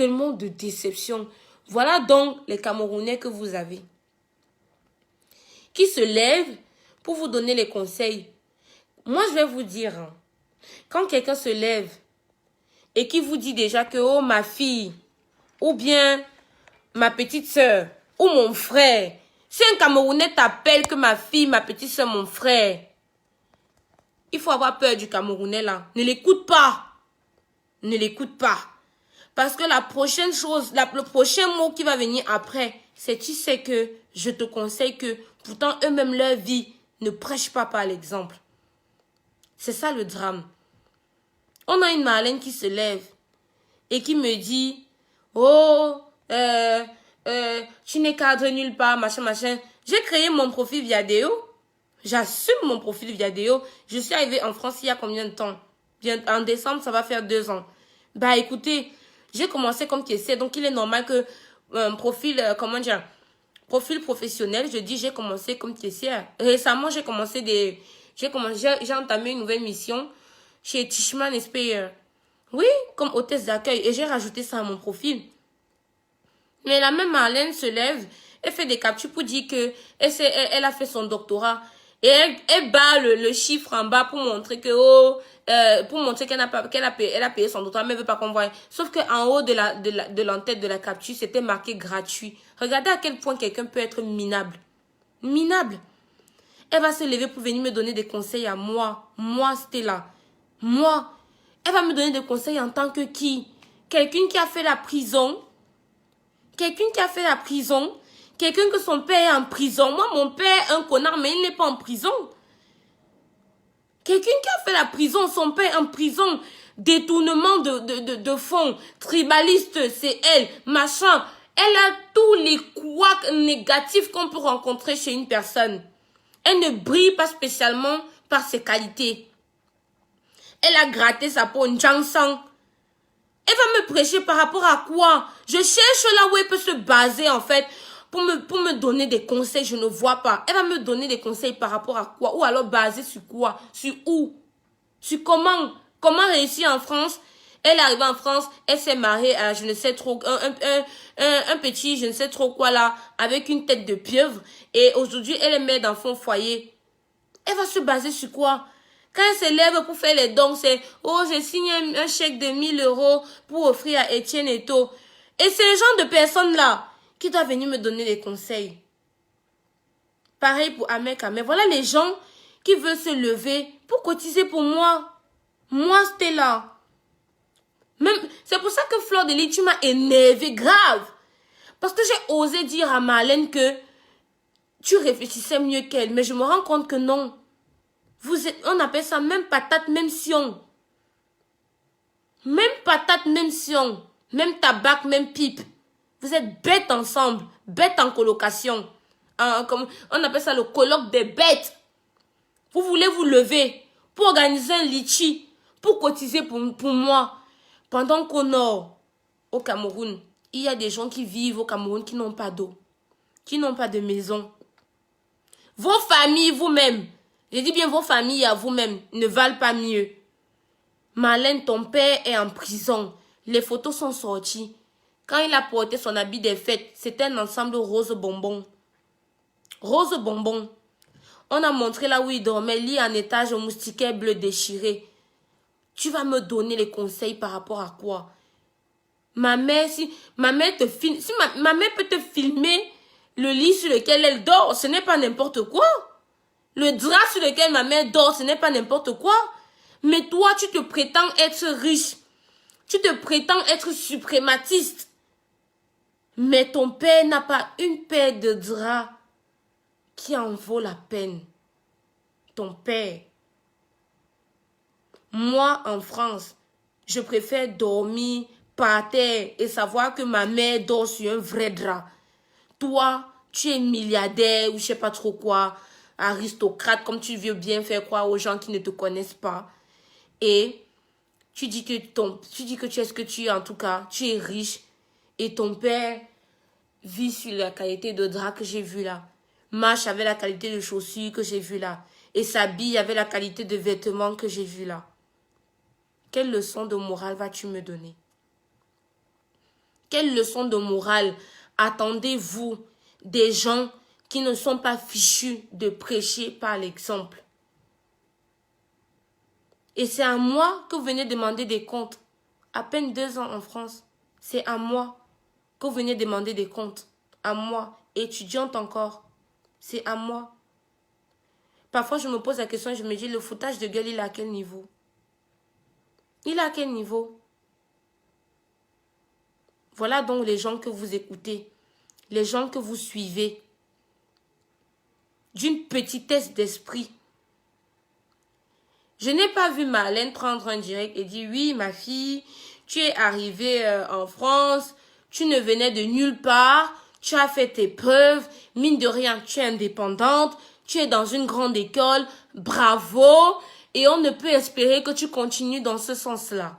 tellement de déception. Voilà donc les Camerounais que vous avez. Qui se lèvent pour vous donner les conseils. Moi, je vais vous dire, hein, quand quelqu'un se lève et qui vous dit déjà que, oh, ma fille, ou bien ma petite soeur, ou mon frère, si un Camerounais t'appelle que ma fille, ma petite soeur, mon frère, il faut avoir peur du Camerounais là. Ne l'écoute pas. Ne l'écoute pas. Parce que la prochaine chose, le prochain mot qui va venir après, c'est tu sais que je te conseille que pourtant eux-mêmes leur vie ne prêche pas par l'exemple. C'est ça le drame. On a une Marlène qui se lève et qui me dit oh, tu n'es cadre nulle part, machin, machin. J'ai créé mon profil Viadeo. J'assume mon profil Viadeo. Je suis arrivée en France il y a combien de temps? Bien, en décembre, ça va faire 2 ans. Bah écoutez, j'ai commencé comme caissière, donc il est normal que profil, comment dire, profil professionnel, je dis j'ai commencé comme caissière. Récemment, j'ai entamé une nouvelle mission chez Tishman Speyer. Oui, comme hôtesse d'accueil. Et j'ai rajouté ça à mon profil. Mais la même Marlène se lève et fait des captures pour dire que elle a fait son doctorat. Et elle bat le chiffre en bas pour montrer que, pour montrer qu'elle a payé son doctorat, mais elle veut pas qu'on voie. Sauf qu'en haut de l'entête de la capture, c'était marqué gratuit. Regardez à quel point quelqu'un peut être minable. Minable. Elle va se lever pour venir me donner des conseils à moi. Moi, Stella. Moi. Elle va me donner des conseils en tant que qui? Quelqu'un qui a fait la prison. Quelqu'un qui a fait la prison. Quelqu'un que son père est en prison. Moi, mon père est un connard, mais il n'est pas en prison. Quelqu'un qui a fait la prison, son père est en prison. Détournement de fonds. Tribaliste, c'est elle. Machin. Elle a tous les couacs négatifs qu'on peut rencontrer chez une personne. Elle ne brille pas spécialement par ses qualités. Elle a gratté sa peau, une chanson. Elle va me prêcher par rapport à quoi? Je cherche là où elle peut se baser en fait pour me donner des conseils, je ne vois pas. Elle va me donner des conseils par rapport à quoi? Ou alors basé sur quoi? Sur où? Sur comment? Comment réussir en France? Elle est arrivée en France, elle s'est mariée à je ne sais trop, un petit je ne sais trop quoi là, avec une tête de pieuvre. Et aujourd'hui, elle est mère d'enfants au foyer. Elle va se baser sur quoi? Quand elle se lève pour faire les dons, c'est « Oh, j'ai signé un chèque de 1000 € pour offrir à Étienne Eto. » Et c'est le genre de personnes-là qui doivent venir me donner des conseils. Pareil pour Amek. Mais voilà les gens qui veulent se lever pour cotiser pour moi. Moi, Stella. C'est pour ça que Fleur de Lys, tu m'as énervé grave. Parce que j'ai osé dire à Marlène que tu réfléchissais mieux qu'elle. Mais je me rends compte que non. On appelle ça même patate, même sion. Même patate, même sion. Même tabac, même pipe. Vous êtes bêtes ensemble. Bêtes en colocation. On appelle ça le colloque des bêtes. Vous voulez vous lever pour organiser un litchi, pour cotiser pour moi. Pendant qu'au nord, au Cameroun, il y a des gens qui vivent au Cameroun qui n'ont pas d'eau. Qui n'ont pas de maison. Vos familles, vous-même. Je dis bien vos familles à vous-même ne valent pas mieux. Marlène, ton père est en prison. Les photos sont sorties. Quand il a porté son habit des fêtes, c'était un ensemble rose bonbon. Rose bonbon. On a montré là où il dormait, lit en étage au moustiquaire bleu déchiré. Tu vas me donner les conseils par rapport à quoi? Ma mère, si ma mère te filme, si ma mère peut te filmer le lit sur lequel elle dort, ce n'est pas n'importe quoi. Le drap sur lequel ma mère dort, ce n'est pas n'importe quoi. Mais toi, tu te prétends être riche. Tu te prétends être suprématiste. Mais ton père n'a pas une paire de draps qui en vaut la peine. Ton père. Moi, en France, je préfère dormir par terre et savoir que ma mère dort sur un vrai drap. Toi, tu es milliardaire ou je sais pas trop quoi, aristocrate, comme tu veux bien faire croire aux gens qui ne te connaissent pas. Et tu dis que tu es ce que tu es, en tout cas, tu es riche. Et ton père vit sur la qualité de drap que j'ai vu là. Marche avec la qualité de chaussures que j'ai vu là. Et s'habille avec la qualité de vêtements que j'ai vu là. Quelle leçon de morale vas-tu me donner? Quelle leçon de morale attendez-vous des gens qui ne sont pas fichus de prêcher par l'exemple? Et c'est à moi que vous venez demander des comptes. À peine 2 ans en France. C'est à moi que vous venez demander des comptes. À moi, étudiante encore. C'est à moi. Parfois, je me pose la question et je me dis, le foutage de gueule, il est à quel niveau? Il est à quel niveau? Voilà donc les gens que vous écoutez. Les gens que vous suivez. D'une petitesse d'esprit. Je n'ai pas vu Marlène prendre un direct et dire, oui, ma fille, tu es arrivée en France, tu ne venais de nulle part, tu as fait tes preuves, mine de rien, tu es indépendante, tu es dans une grande école, bravo, et on ne peut espérer que tu continues dans ce sens-là.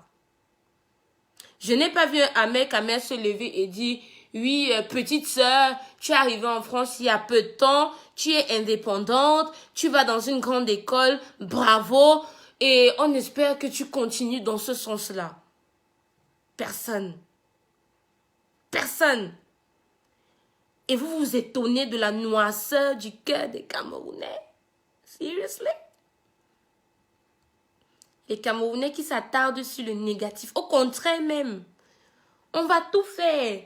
Je n'ai pas vu un mec se lever et dire, oui, petite sœur, tu es arrivée en France il y a peu de temps, tu es indépendante, tu vas dans une grande école, bravo, et on espère que tu continues dans ce sens-là. Personne. Personne. Et vous vous étonnez de la noirceur du cœur des Camerounais. Seriously? Les Camerounais qui s'attardent sur le négatif. Au contraire même. On va tout faire.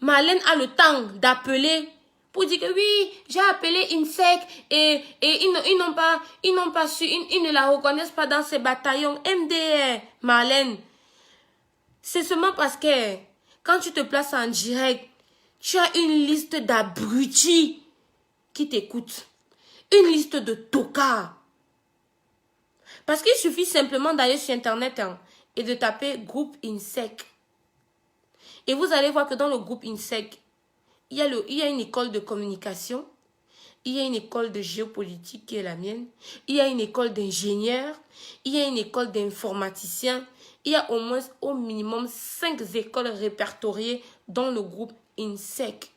Marlène a le temps d'appeler pour dire que oui, j'ai appelé INSEC et ils n'ont pas su, ils ne la reconnaissent pas dans ces bataillons. MDR, Marlène, c'est seulement parce que quand tu te places en direct, tu as une liste d'abrutis qui t'écoutent. Une liste de tocards. Parce qu'il suffit simplement d'aller sur Internet et de taper groupe INSEC. Et vous allez voir que dans le groupe INSEC, il y a une école de communication, il y a une école de géopolitique qui est la mienne, il y a une école d'ingénieurs, il y a une école d'informaticiens, il y a au minimum 5 écoles répertoriées dans le groupe INSEC.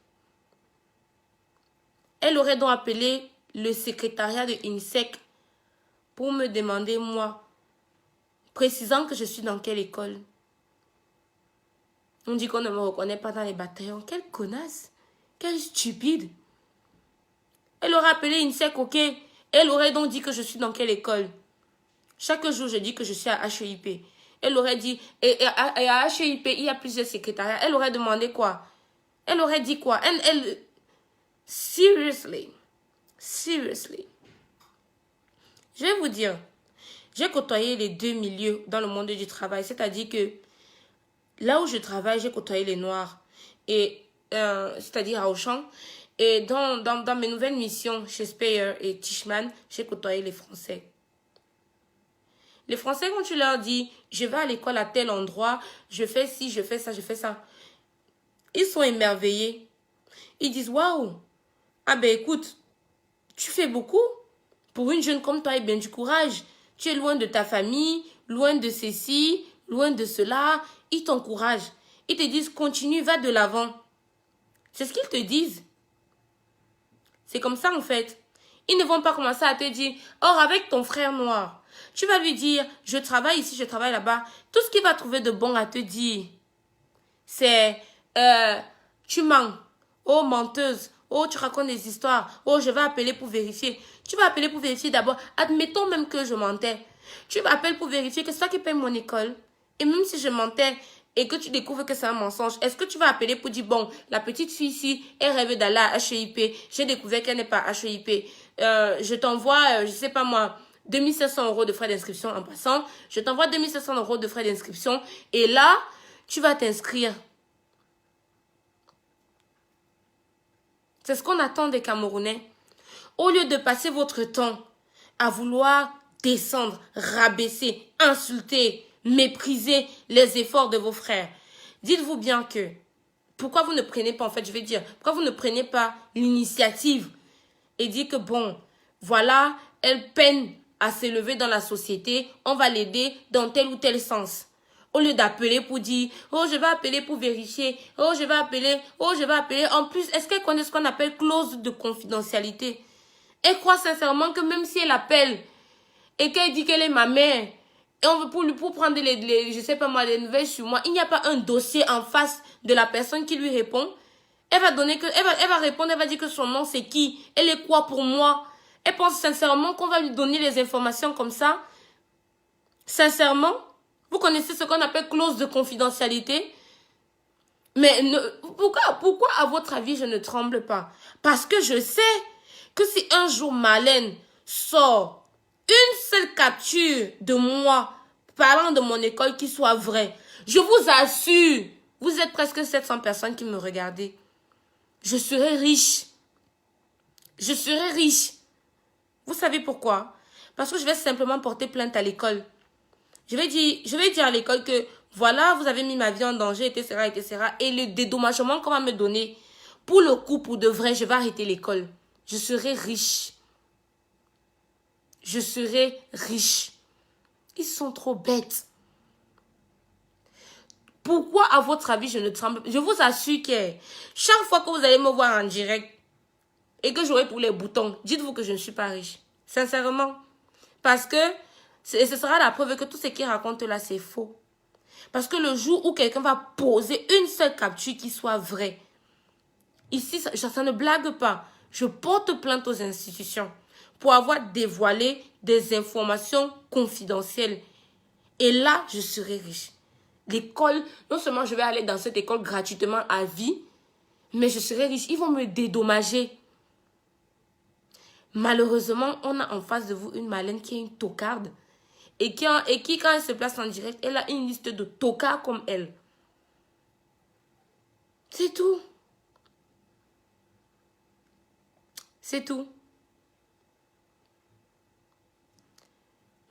Elle aurait donc appelé le secrétariat de INSEC pour me demander, moi, précisant que je suis dans quelle école. On dit qu'on ne me reconnaît pas dans les bataillons. Quelle connasse. Quelle stupide. Elle aurait appelé INSEC, ok. Elle aurait donc dit que je suis dans quelle école. Chaque jour, je dis que je suis à HEIP. Elle aurait dit, et à HEIP, il y a plusieurs secrétariats. Elle aurait demandé quoi? Elle aurait dit quoi? Seriously. Seriously. Je vais vous dire, j'ai côtoyé les deux milieux dans le monde du travail. C'est-à-dire que là où je travaille, j'ai côtoyé les Noirs. Et c'est-à-dire à Auchan. Et dans mes nouvelles missions chez Speyer et Tishman, j'ai côtoyé les Français. Les Français, quand tu leur dis, je vais à l'école à tel endroit, je fais ci, je fais ça, je fais ça. Ils sont émerveillés. Ils disent, waouh, ah ben écoute, tu fais beaucoup. Pour une jeune comme toi, eh bien du courage. Tu es loin de ta famille, loin de ceci, loin de cela. Ils t'encouragent. Ils te disent, continue, va de l'avant. C'est ce qu'ils te disent. C'est comme ça en fait. Ils ne vont pas commencer à te dire, or avec ton frère noir, tu vas lui dire, je travaille ici, je travaille là-bas. Tout ce qu'il va trouver de bon à te dire, c'est, tu mens. Oh, menteuse. Oh, tu racontes des histoires. Oh, je vais appeler pour vérifier. Tu vas appeler pour vérifier d'abord. Admettons même que je mentais. Tu m'appelles pour vérifier que c'est toi qui paye mon école. Et même si je mentais et que tu découvres que c'est un mensonge, est-ce que tu vas appeler pour dire, bon, la petite fille ici, elle rêvait d'aller à HEIP. J'ai découvert qu'elle n'est pas à HEIP. Je t'envoie, je sais pas moi, 2700 € de frais d'inscription en passant. Je t'envoie 2700 € de frais d'inscription. Et là, tu vas t'inscrire. C'est ce qu'on attend des Camerounais. Au lieu de passer votre temps à vouloir descendre, rabaisser, insulter, mépriser les efforts de vos frères, dites-vous bien que, pourquoi vous ne prenez pas, en fait, je vais dire, pourquoi vous ne prenez pas l'initiative et dire que bon, voilà, elle peine à s'élever dans la société, on va l'aider dans tel ou tel sens. Au lieu d'appeler pour dire, oh, je vais appeler pour vérifier, oh, je vais appeler, oh, je vais appeler. En plus, est-ce qu'elle connaît ce qu'on appelle clause de confidentialité? Elle croit sincèrement que même si elle appelle et qu'elle dit qu'elle est ma mère et on veut pour prendre je sais pas moi, les nouvelles sur moi, il n'y a pas un dossier en face de la personne qui lui répond. Elle va répondre, elle va dire que son nom c'est qui, elle est quoi pour moi. Elle pense sincèrement qu'on va lui donner les informations comme ça. Sincèrement, vous connaissez ce qu'on appelle clause de confidentialité. Mais pourquoi à votre avis je ne tremble pas? Parce que je sais que si un jour Marlène sort une seule capture de moi parlant de mon école qui soit vraie, je vous assure, vous êtes presque 700 personnes qui me regardez. Je serai riche. Je serai riche. Vous savez pourquoi? Parce que je vais simplement porter plainte à l'école. Je vais dire à l'école que voilà, vous avez mis ma vie en danger, etc., etc. Et le dédommagement qu'on va me donner, pour le coup, pour de vrai, je vais arrêter l'école. Je serai riche. Je serai riche. Ils sont trop bêtes. Pourquoi, à votre avis, je ne tremble pas? Je vous assure que chaque fois que vous allez me voir en direct et que j'aurai pour les boutons, dites-vous que je ne suis pas riche. Sincèrement. Parce que ce sera la preuve que tout ce qu'il raconte là, c'est faux. Parce que le jour où quelqu'un va poser une seule capture qui soit vraie, ici, ça ne blague pas. Je porte plainte aux institutions pour avoir dévoilé des informations confidentielles. Et là, je serai riche. L'école, non seulement je vais aller dans cette école gratuitement à vie, mais je serai riche. Ils vont me dédommager. Malheureusement, on a en face de vous une Marlène qui est une tocarde. Et qui, quand elle se place en direct, elle a une liste de tocards comme elle. C'est tout. C'est tout.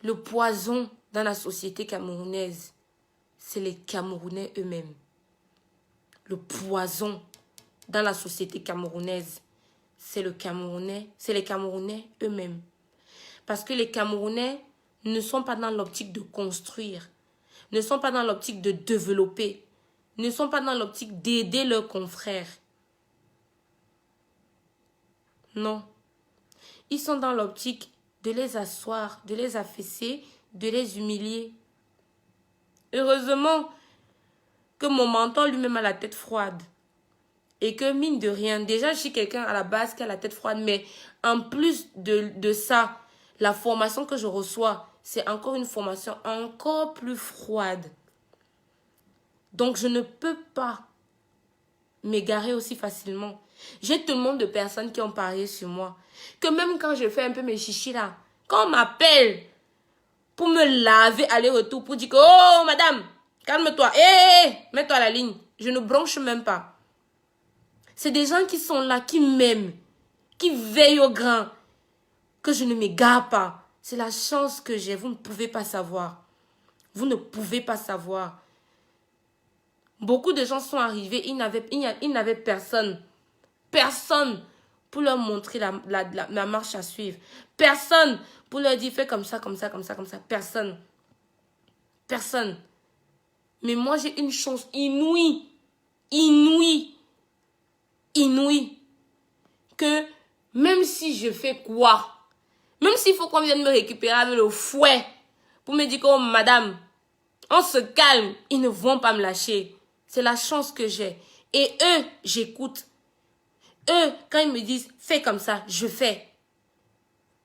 Le poison dans la société camerounaise, c'est les Camerounais eux-mêmes. Le poison dans la société camerounaise, c'est les Camerounais eux-mêmes. Parce que les Camerounais ne sont pas dans l'optique de construire, ne sont pas dans l'optique de développer, ne sont pas dans l'optique d'aider leurs confrères. Non. Ils sont dans l'optique de les asseoir, de les affaisser, de les humilier. Heureusement que mon mentor lui-même a la tête froide. Et que mine de rien, déjà je suis quelqu'un à la base qui a la tête froide, mais en plus de ça, la formation que je reçois, c'est encore une formation encore plus froide. Donc je ne peux pas m'égarer aussi facilement. J'ai tellement de personnes qui ont parié sur moi que même quand je fais un peu mes chichis là, quand on m'appelle pour me laver aller-retour, pour dire que oh madame, calme-toi, mets-toi à la ligne, je ne bronche même pas. C'est des gens qui sont là, qui m'aiment, qui veillent au grand, que je ne m'égare pas. C'est la chance que j'ai, vous ne pouvez pas savoir. Vous ne pouvez pas savoir. Beaucoup de gens sont arrivés, ils n'avaient personne. Personne pour leur montrer la marche à suivre. Personne pour leur dire fais comme ça, comme ça, comme ça, comme ça. Personne. Personne. Mais moi, j'ai une chance inouïe. Inouïe. Inouïe. Que même si je fais quoi, même s'il faut qu'on vienne me récupérer avec le fouet pour me dire que, oh, madame, on se calme, ils ne vont pas me lâcher. C'est la chance que j'ai. Et eux, j'écoute. Eux, quand ils me disent, fais comme ça, je fais.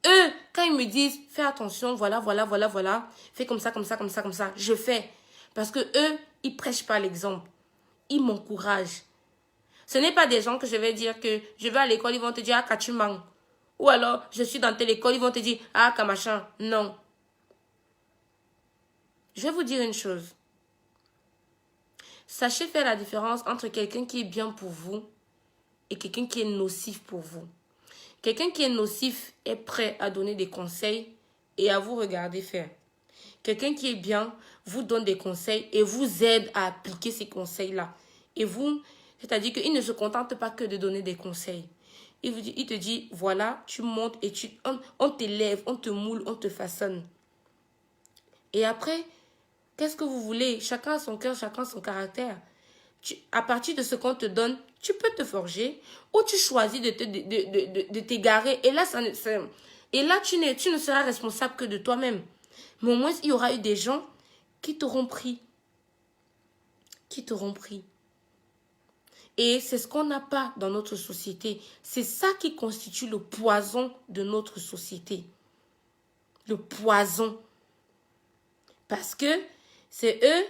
Eux, quand ils me disent, fais attention, voilà, voilà, voilà, voilà, fais comme ça, comme ça, comme ça, comme ça, je fais. Parce que eux, ils prêchent pas l'exemple. Ils m'encouragent. Ce n'est pas des gens que je vais dire que je vais à l'école, ils vont te dire, ah, Kachumang. Ou alors, je suis dans telle école, ils vont te dire, ah, Kamachan. Non. Je vais vous dire une chose. Sachez faire la différence entre quelqu'un qui est bien pour vous et quelqu'un qui est nocif pour vous. Quelqu'un qui est nocif est prêt à donner des conseils et à vous regarder faire. Quelqu'un qui est bien vous donne des conseils et vous aide à appliquer ces conseils-là. Et vous, c'est-à-dire qu'il ne se contente pas que de donner des conseils. Il te dit, voilà, tu montes et on t'élève, on te moule, on te façonne. Et après, qu'est-ce que vous voulez? Chacun a son cœur, chacun a son caractère. À partir de ce qu'on te donne, tu peux te forger ou tu choisis de t'égarer. Et là, tu ne seras responsable que de toi-même. Mais au moins, il y aura eu des gens qui t'auront pris. Qui t'auront pris. Et c'est ce qu'on n'a pas dans notre société. C'est ça qui constitue le poison de notre société. Le poison. Parce que c'est eux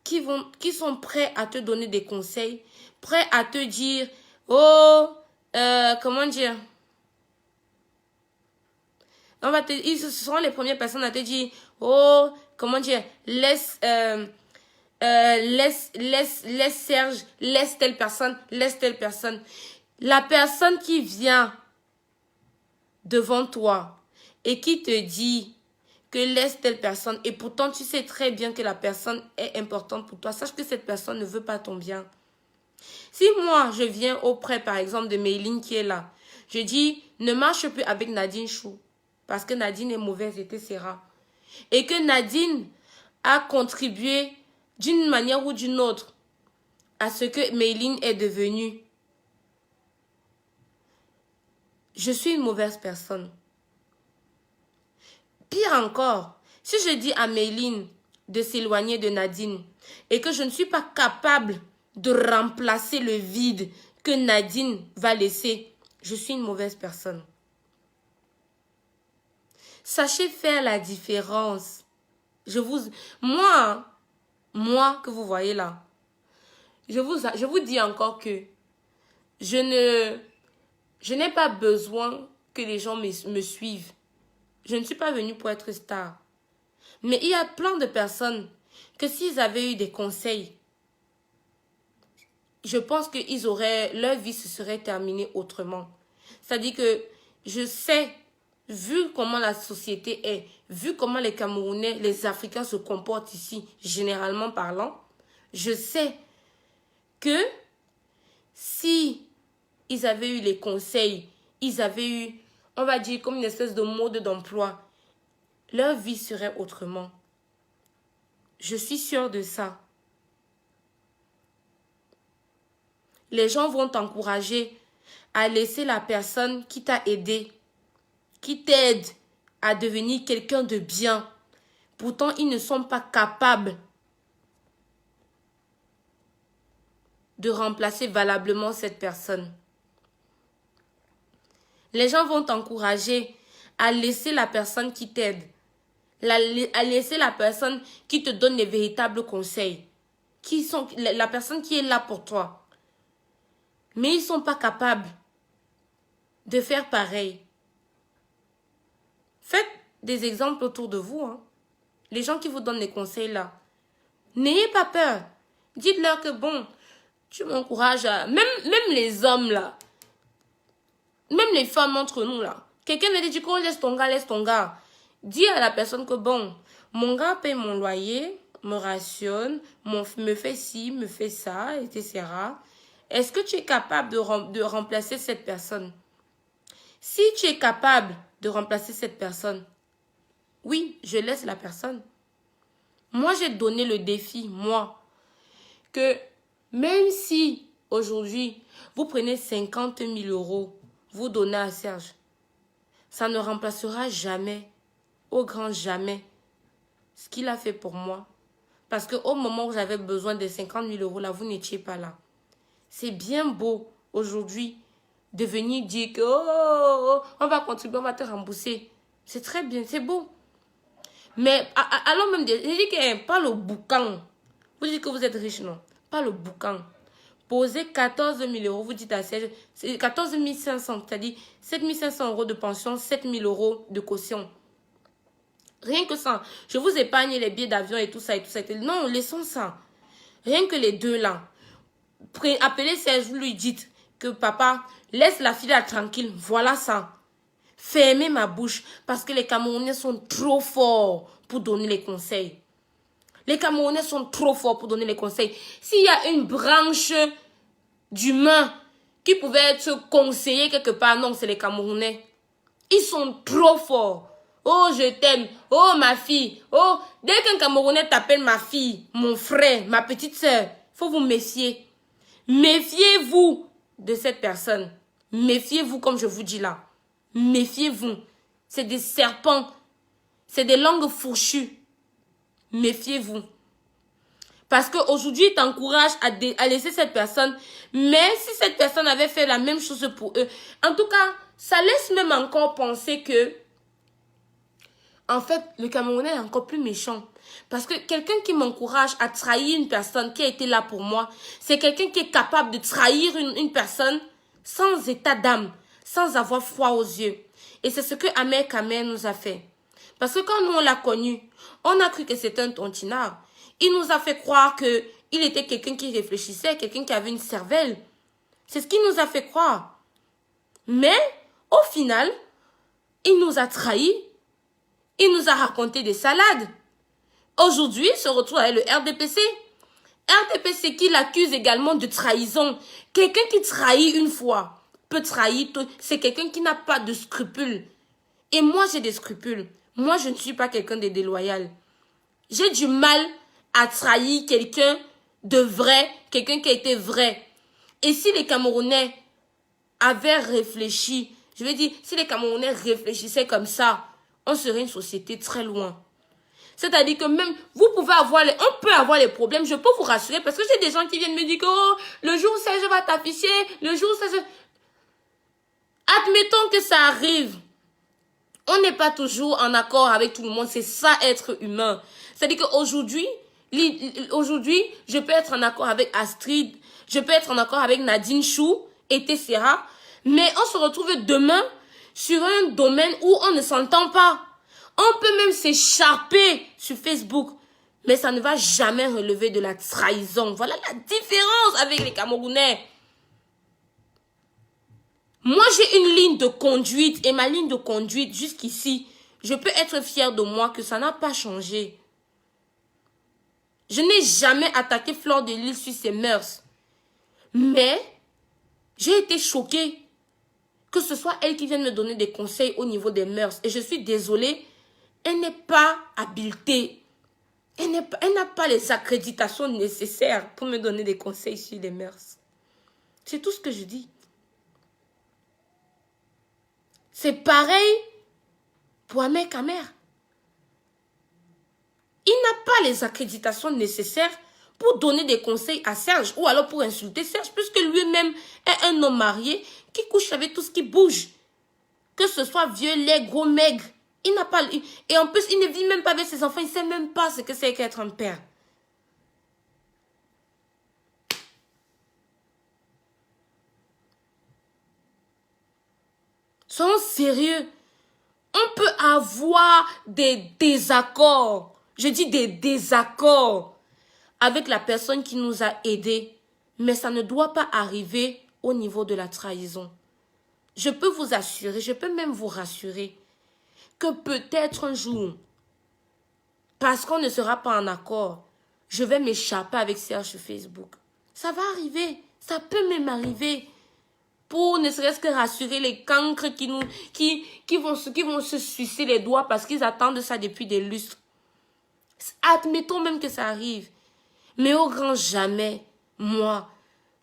qui sont prêts à te donner des conseils, prêts à te dire, oh, comment dire, ce seront les premières personnes à te dire, oh, comment dire, laisse Serge, laisse telle personne, laisse telle personne. La personne qui vient devant toi et qui te dit que laisse telle personne et pourtant tu sais très bien que la personne est importante pour toi, sache que cette personne ne veut pas ton bien. Si moi je viens auprès par exemple de Mayline qui est là, je dis ne marche plus avec Nadine Chou parce que Nadine est mauvaise, etc. Et que Nadine a contribué d'une manière ou d'une autre à ce que Mayline est devenue. Je suis une mauvaise personne. Pire encore, si je dis à Mayline de s'éloigner de Nadine et que je ne suis pas capable de remplacer le vide que Nadine va laisser, je suis une mauvaise personne. Sachez faire la différence. Moi que vous voyez là, je vous dis encore que je n'ai pas besoin que les gens me suivent. Je ne suis pas venue pour être star. Mais il y a plein de personnes que s'ils avaient eu des conseils, je pense que leur vie se serait terminée autrement. C'est-à-dire que je sais, vu comment la société est, vu comment les Camerounais, les Africains se comportent ici, généralement parlant, je sais que si ils avaient eu les conseils, ils avaient eu, on va dire, comme une espèce de mode d'emploi, leur vie serait autrement. Je suis sûre de ça. Les gens vont t'encourager à laisser la personne qui t'a aidé, qui t'aide à devenir quelqu'un de bien. Pourtant, ils ne sont pas capables de remplacer valablement cette personne. Les gens vont t'encourager à laisser la personne qui t'aide, à laisser la personne qui te donne les véritables conseils, la personne qui est là pour toi. Mais ils ne sont pas capables de faire pareil. Faites des exemples autour de vous. Hein. Les gens qui vous donnent des conseils là. N'ayez pas peur. Dites-leur que bon, tu m'encourages à... Même les hommes là. Même les femmes entre nous là. Quelqu'un me dit, oh, laisse ton gars. Dis à la personne que bon, mon gars paye mon loyer, me rationne, me fait ci, me fait ça, etc. Est-ce que tu es capable de remplacer cette personne? Si tu es capable de remplacer cette personne, oui, je laisse la personne. Moi, j'ai donné le défi, moi, que même si aujourd'hui, vous prenez 50 000 €, vous donnez à Serge, ça ne remplacera jamais, au grand jamais, ce qu'il a fait pour moi. Parce qu'au moment où j'avais besoin de 50 000 € là, vous n'étiez pas là. C'est bien beau aujourd'hui de venir dire que oh, on va contribuer, on va te rembourser. C'est très bien, c'est beau. Mais allons même dire, je dis que pas le boucan. Vous dites que vous êtes riche, non? Pas le boucan. Posez 14 000 €, vous dites à Serge, 14 500, c'est-à-dire 7 500 € de pension, 7 000 € de caution. Rien que ça. Je vous épargne les billets d'avion et tout ça et tout ça. Non, laissons ça. Rien que les deux là. Appelez Serge, vous lui dites que papa, laisse la fille là tranquille. Voilà ça. Fermez ma bouche parce que les Camerounais sont trop forts pour donner les conseils. Les Camerounais sont trop forts pour donner les conseils. S'il y a une branche d'humains qui pouvait être conseillée quelque part, non, c'est les Camerounais. Ils sont trop forts. Oh, je t'aime. Oh, ma fille. Oh, dès qu'un Camerounais t'appelle ma fille, mon frère, ma petite sœur, faut vous méfier. Méfiez-vous de cette personne. Méfiez-vous comme je vous dis là. Méfiez-vous. C'est des serpents. C'est des langues fourchues. Méfiez-vous. Parce qu'aujourd'hui, ils t'encouragent à laisser cette personne. Mais si cette personne avait fait la même chose pour eux, en tout cas, ça laisse même encore penser que, en fait, le Camerounais est encore plus méchant. Parce que quelqu'un qui m'encourage à trahir une personne qui a été là pour moi, c'est quelqu'un qui est capable de trahir une personne sans état d'âme, sans avoir froid aux yeux. Et c'est ce que Ahmed Kamer nous a fait. Parce que quand nous, on l'a connu, on a cru que c'était un tontinard. Il nous a fait croire qu'il était quelqu'un qui réfléchissait, quelqu'un qui avait une cervelle. C'est ce qu'il nous a fait croire. Mais, au final, il nous a trahis. Il nous a raconté des salades. Aujourd'hui, il se retrouve avec le RDPC. RDPC qui l'accuse également de trahison. Quelqu'un qui trahit une fois peut trahir tout. C'est quelqu'un qui n'a pas de scrupules. Et moi, j'ai des scrupules. Moi, je ne suis pas quelqu'un de déloyal. J'ai du mal à trahir quelqu'un de vrai, quelqu'un qui a été vrai. Et si les Camerounais avaient réfléchi, je veux dire, si les Camerounais réfléchissaient comme ça, on serait une société très loin. C'est-à-dire que même, vous pouvez avoir on peut avoir les problèmes, je peux vous rassurer, parce que j'ai des gens qui viennent me dire que, oh, le jour où ça, je vais t'afficher, le jour où ça, admettons que ça arrive. On n'est pas toujours en accord avec tout le monde, c'est ça être humain. C'est-à-dire qu'aujourd'hui, je peux être en accord avec Astrid, je peux être en accord avec Nadine Chou, etc. Mais on se retrouve demain sur un domaine où on ne s'entend pas. On peut même s'écharper sur Facebook, mais ça ne va jamais relever de la trahison. Voilà la différence avec les Camerounais. Moi, j'ai une ligne de conduite et ma ligne de conduite jusqu'ici, je peux être fière de moi que ça n'a pas changé. Je n'ai jamais attaqué Fleur de Lys sur ses mœurs. Mais j'ai été choquée que ce soit elle qui vienne me donner des conseils au niveau des mœurs. Et je suis désolée, elle n'est pas habilitée. Elle n'a pas les accréditations nécessaires pour me donner des conseils sur les mœurs. C'est tout ce que je dis. C'est pareil pour Ahmed Kamer. Il n'a pas les accréditations nécessaires pour donner des conseils à Serge ou alors pour insulter Serge, puisque lui-même est un homme marié qui couche avec tout ce qui bouge. Que ce soit vieux, laid, gros, maigre. Il n'a pas... Et en plus, il ne vit même pas avec ses enfants. Il ne sait même pas ce que c'est qu'être un père. Soyons sérieux. On peut avoir des désaccords. Je dis des désaccords avec la personne qui nous a aidés. Mais ça ne doit pas arriver au niveau de la trahison. Je peux vous assurer, je peux même vous rassurer que peut-être un jour, parce qu'on ne sera pas en accord, je vais m'échapper avec Serge sur Facebook. Ça va arriver, ça peut même arriver. Pour ne serait-ce que rassurer les cancres qui vont se sucer les doigts parce qu'ils attendent ça depuis des lustres. Admettons même que ça arrive. Mais au grand jamais, moi,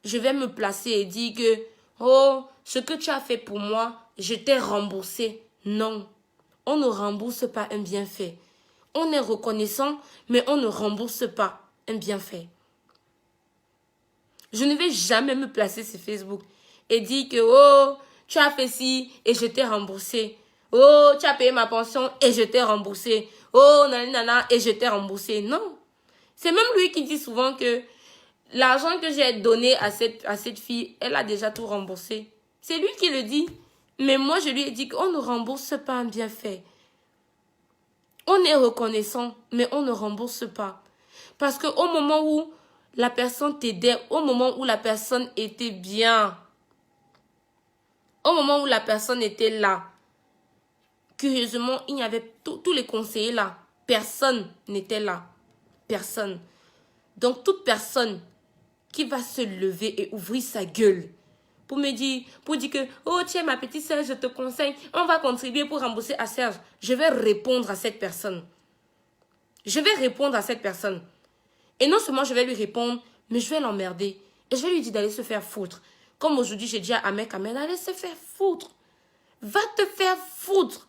je vais me placer et dire que, oh, ce que tu as fait pour moi, je t'ai remboursé. Non, on ne rembourse pas un bienfait. On est reconnaissant, mais on ne rembourse pas un bienfait. Je ne vais jamais me placer sur Facebook et dire que, oh, tu as fait ci et je t'ai remboursé. Oh, tu as payé ma pension et je t'ai remboursé. Oh, nanana, et je t'ai remboursé. Non. C'est même lui qui dit souvent que l'argent que j'ai donné à cette fille, elle a déjà tout remboursé. C'est lui qui le dit. Mais moi, je lui ai dit qu'on ne rembourse pas un bienfait. On est reconnaissant, mais on ne rembourse pas. Parce qu'au moment où la personne t'aidait, au moment où la personne était bien, au moment où la personne était là, curieusement, il y avait tous les conseillers là. Personne n'était là. Personne. Donc, toute personne qui va se lever et ouvrir sa gueule pour dire que, oh, tiens, ma petite sœur, je te conseille, on va contribuer pour rembourser à Serge. Je vais répondre à cette personne. Je vais répondre à cette personne. Et non seulement je vais lui répondre, mais je vais l'emmerder. Et je vais lui dire d'aller se faire foutre. Comme aujourd'hui, j'ai dit à Ahmed Kamer, allez se faire foutre. Va te faire foutre.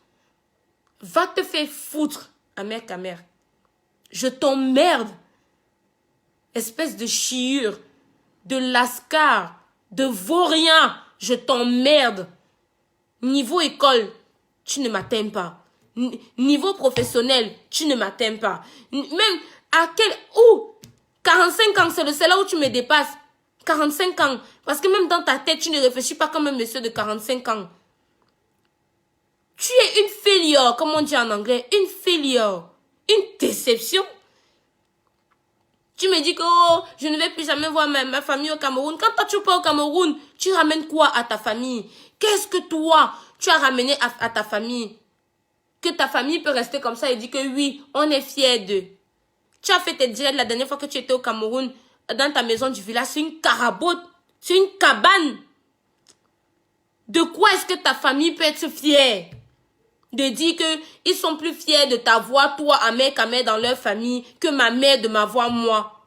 Va te faire foutre. Amer Kamer. Je t'emmerde. Espèce de chiure, de lascar, de vaurien. Je t'emmerde. Niveau école, tu ne m'atteins pas. Niveau professionnel, tu ne m'atteins pas. Même à quel... Où 45 ans, c'est là où tu me dépasses. 45 ans. Parce que même dans ta tête, tu ne réfléchis pas comme un monsieur de 45 ans. Tu es une failure, comme on dit en anglais. Une failure. Une déception. Tu me dis que oh, je ne vais plus jamais voir ma famille au Cameroun. Quand toi tu pars au Cameroun, tu ramènes quoi à ta famille? Qu'est-ce que toi, tu as ramené à ta famille? Que ta famille peut rester comme ça et dire que oui, on est fiers d'eux. Tu as fait tes directs la dernière fois que tu étais au Cameroun, dans ta maison du village, c'est une carabote, c'est une cabane. De quoi est-ce que ta famille peut être fière? De dire qu'ils sont plus fiers de t'avoir, toi, Amer Kamer, dans leur famille, que ma mère de m'avoir, moi.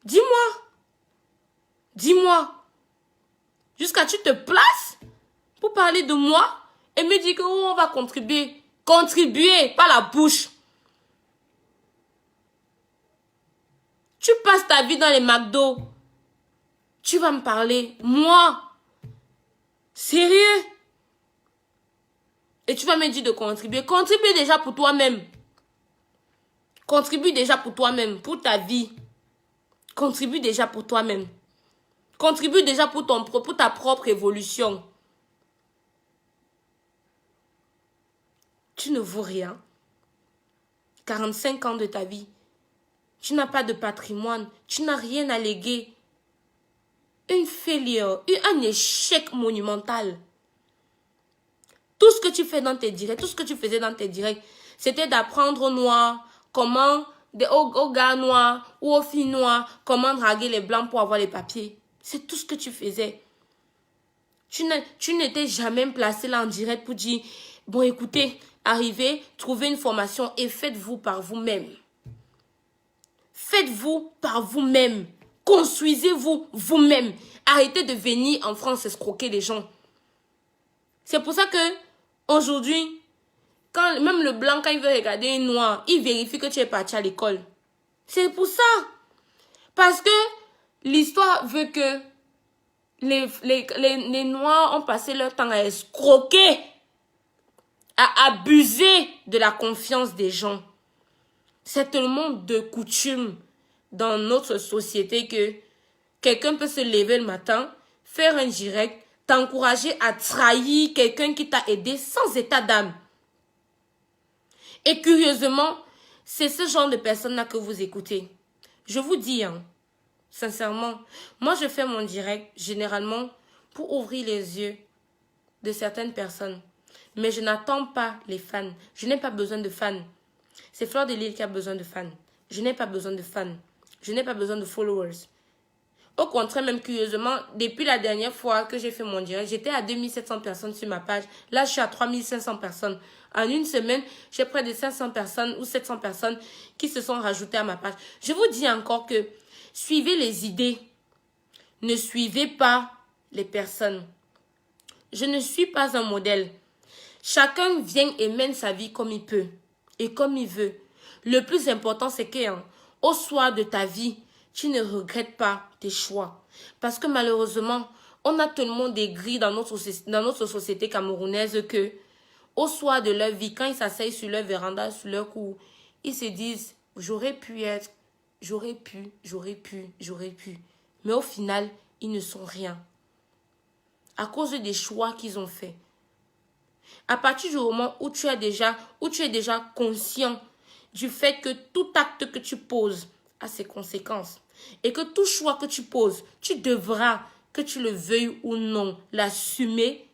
Dis-moi. Dis-moi. Jusqu'à tu te places pour parler de moi et me dire que oh, on va contribuer. Contribuer, pas la bouche. Tu passes ta vie dans les McDo. Tu vas me parler. Moi. Sérieux? Et tu vas me dire de contribuer. Contribue déjà pour toi-même. Contribue déjà pour toi-même, pour ta vie. Contribue déjà pour toi-même. Contribue déjà pour ta propre évolution. Tu ne vaux rien. 45 ans de ta vie. Tu n'as pas de patrimoine. Tu n'as rien à léguer. Une failure, un échec monumental. Tout ce que tu fais dans tes directs, tout ce que tu faisais dans tes directs, c'était d'apprendre aux noirs comment, aux gars noirs ou aux filles noires, comment draguer les blancs pour avoir les papiers. C'est tout ce que tu faisais. Tu n'étais jamais placé là en direct pour dire, bon écoutez, arrivez, trouvez une formation et faites-vous par vous-même. Faites-vous par vous-même. Construisez-vous vous-même. Arrêtez de venir en France escroquer les gens. C'est pour ça que aujourd'hui, quand même le blanc, quand il veut regarder une noire, il vérifie que tu es parti à l'école. C'est pour ça. Parce que l'histoire veut que les noirs ont passé leur temps à escroquer, à abuser de la confiance des gens. C'est tellement de coutume dans notre société que quelqu'un peut se lever le matin, faire un direct, t'encourager à trahir quelqu'un qui t'a aidé sans état d'âme. Et curieusement, c'est ce genre de personnes-là que vous écoutez. Je vous dis, hein, sincèrement, moi je fais mon direct généralement pour ouvrir les yeux de certaines personnes. Mais je n'attends pas les fans. Je n'ai pas besoin de fans. C'est Fleur de Lys qui a besoin de fans. Je n'ai pas besoin de fans. Je n'ai pas besoin de followers. Au contraire, même curieusement, depuis la dernière fois que j'ai fait mon direct, j'étais à 2700 personnes sur ma page. Là, je suis à 3500 personnes. En une semaine, j'ai près de 500 personnes ou 700 personnes qui se sont rajoutées à ma page. Je vous dis encore que suivez les idées. Ne suivez pas les personnes. Je ne suis pas un modèle. Chacun vient et mène sa vie comme il peut et comme il veut. Le plus important, c'est qu'au soir de ta vie, tu ne regrettes pas tes choix. Parce que malheureusement, on a tellement des grilles dans notre société camerounaise que, au soir de leur vie, quand ils s'asseyent sur leur véranda, sur leur cour, ils se disent, j'aurais pu être, j'aurais pu. Mais au final, ils ne sont rien. À cause des choix qu'ils ont faits. À partir du moment où tu es déjà conscient du fait que tout acte que tu poses a ses conséquences et que tout choix que tu poses, tu devras, que tu le veuilles ou non, l'assumer.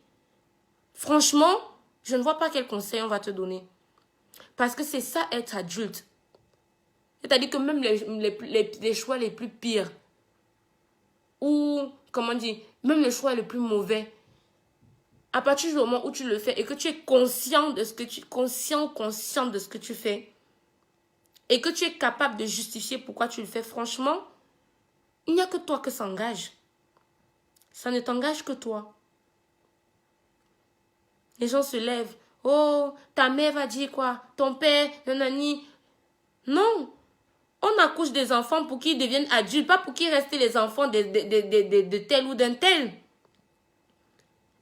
Franchement, je ne vois pas quel conseil on va te donner. Parce que c'est ça être adulte. C'est-à-dire que même les choix les plus pires ou, comment dire, même le choix le plus mauvais, à partir du moment où tu le fais et que tu es conscient de ce que consciente de ce que tu fais et que tu es capable de justifier pourquoi tu le fais, franchement, il n'y a que toi que ça engage. Ça ne t'engage que toi. Les gens se lèvent. Oh, ta mère va dire quoi? Ton père, nanani. Non. On accouche des enfants pour qu'ils deviennent adultes, pas pour qu'ils restent les enfants de tel ou d'un tel.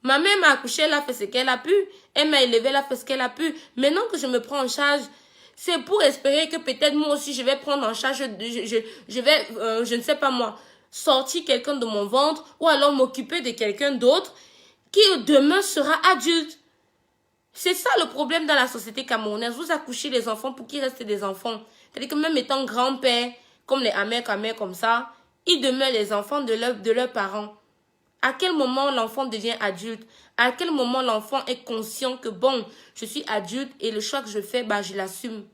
Ma mère m'a accouché, elle a fait ce qu'elle a pu. Elle m'a élevé, elle a fait ce qu'elle a pu. Maintenant que je me prends en charge, c'est pour espérer que peut-être moi aussi, je vais prendre en charge, je vais, je ne sais pas moi, sortir quelqu'un de mon ventre ou alors m'occuper de quelqu'un d'autre qui demain sera adulte. C'est ça le problème dans la société camerounaise. Vous accouchez les enfants pour qu'ils restent des enfants. C'est-à-dire que même étant grand-père, comme les amers comme ça, ils demeurent les enfants de leurs parents. À quel moment l'enfant devient adulte? À quel moment l'enfant est conscient que bon, je suis adulte et le choix que je fais, bah, je l'assume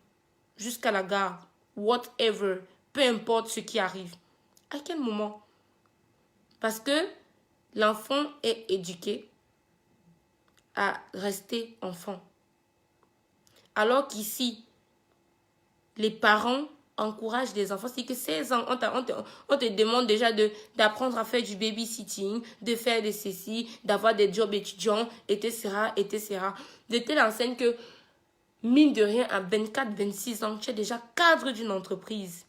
jusqu'à la gare. Whatever. Peu importe ce qui arrive. À quel moment? Parce que l'enfant est éduqué à rester enfant. Alors qu'ici, les parents encouragent les enfants. C'est que 16 ans, on te demande déjà d'apprendre à faire du babysitting, de faire des ceci, d'avoir des jobs étudiants, etc., etc. De telle enseigne que, mine de rien, à 24, 26 ans, tu es déjà cadre d'une entreprise.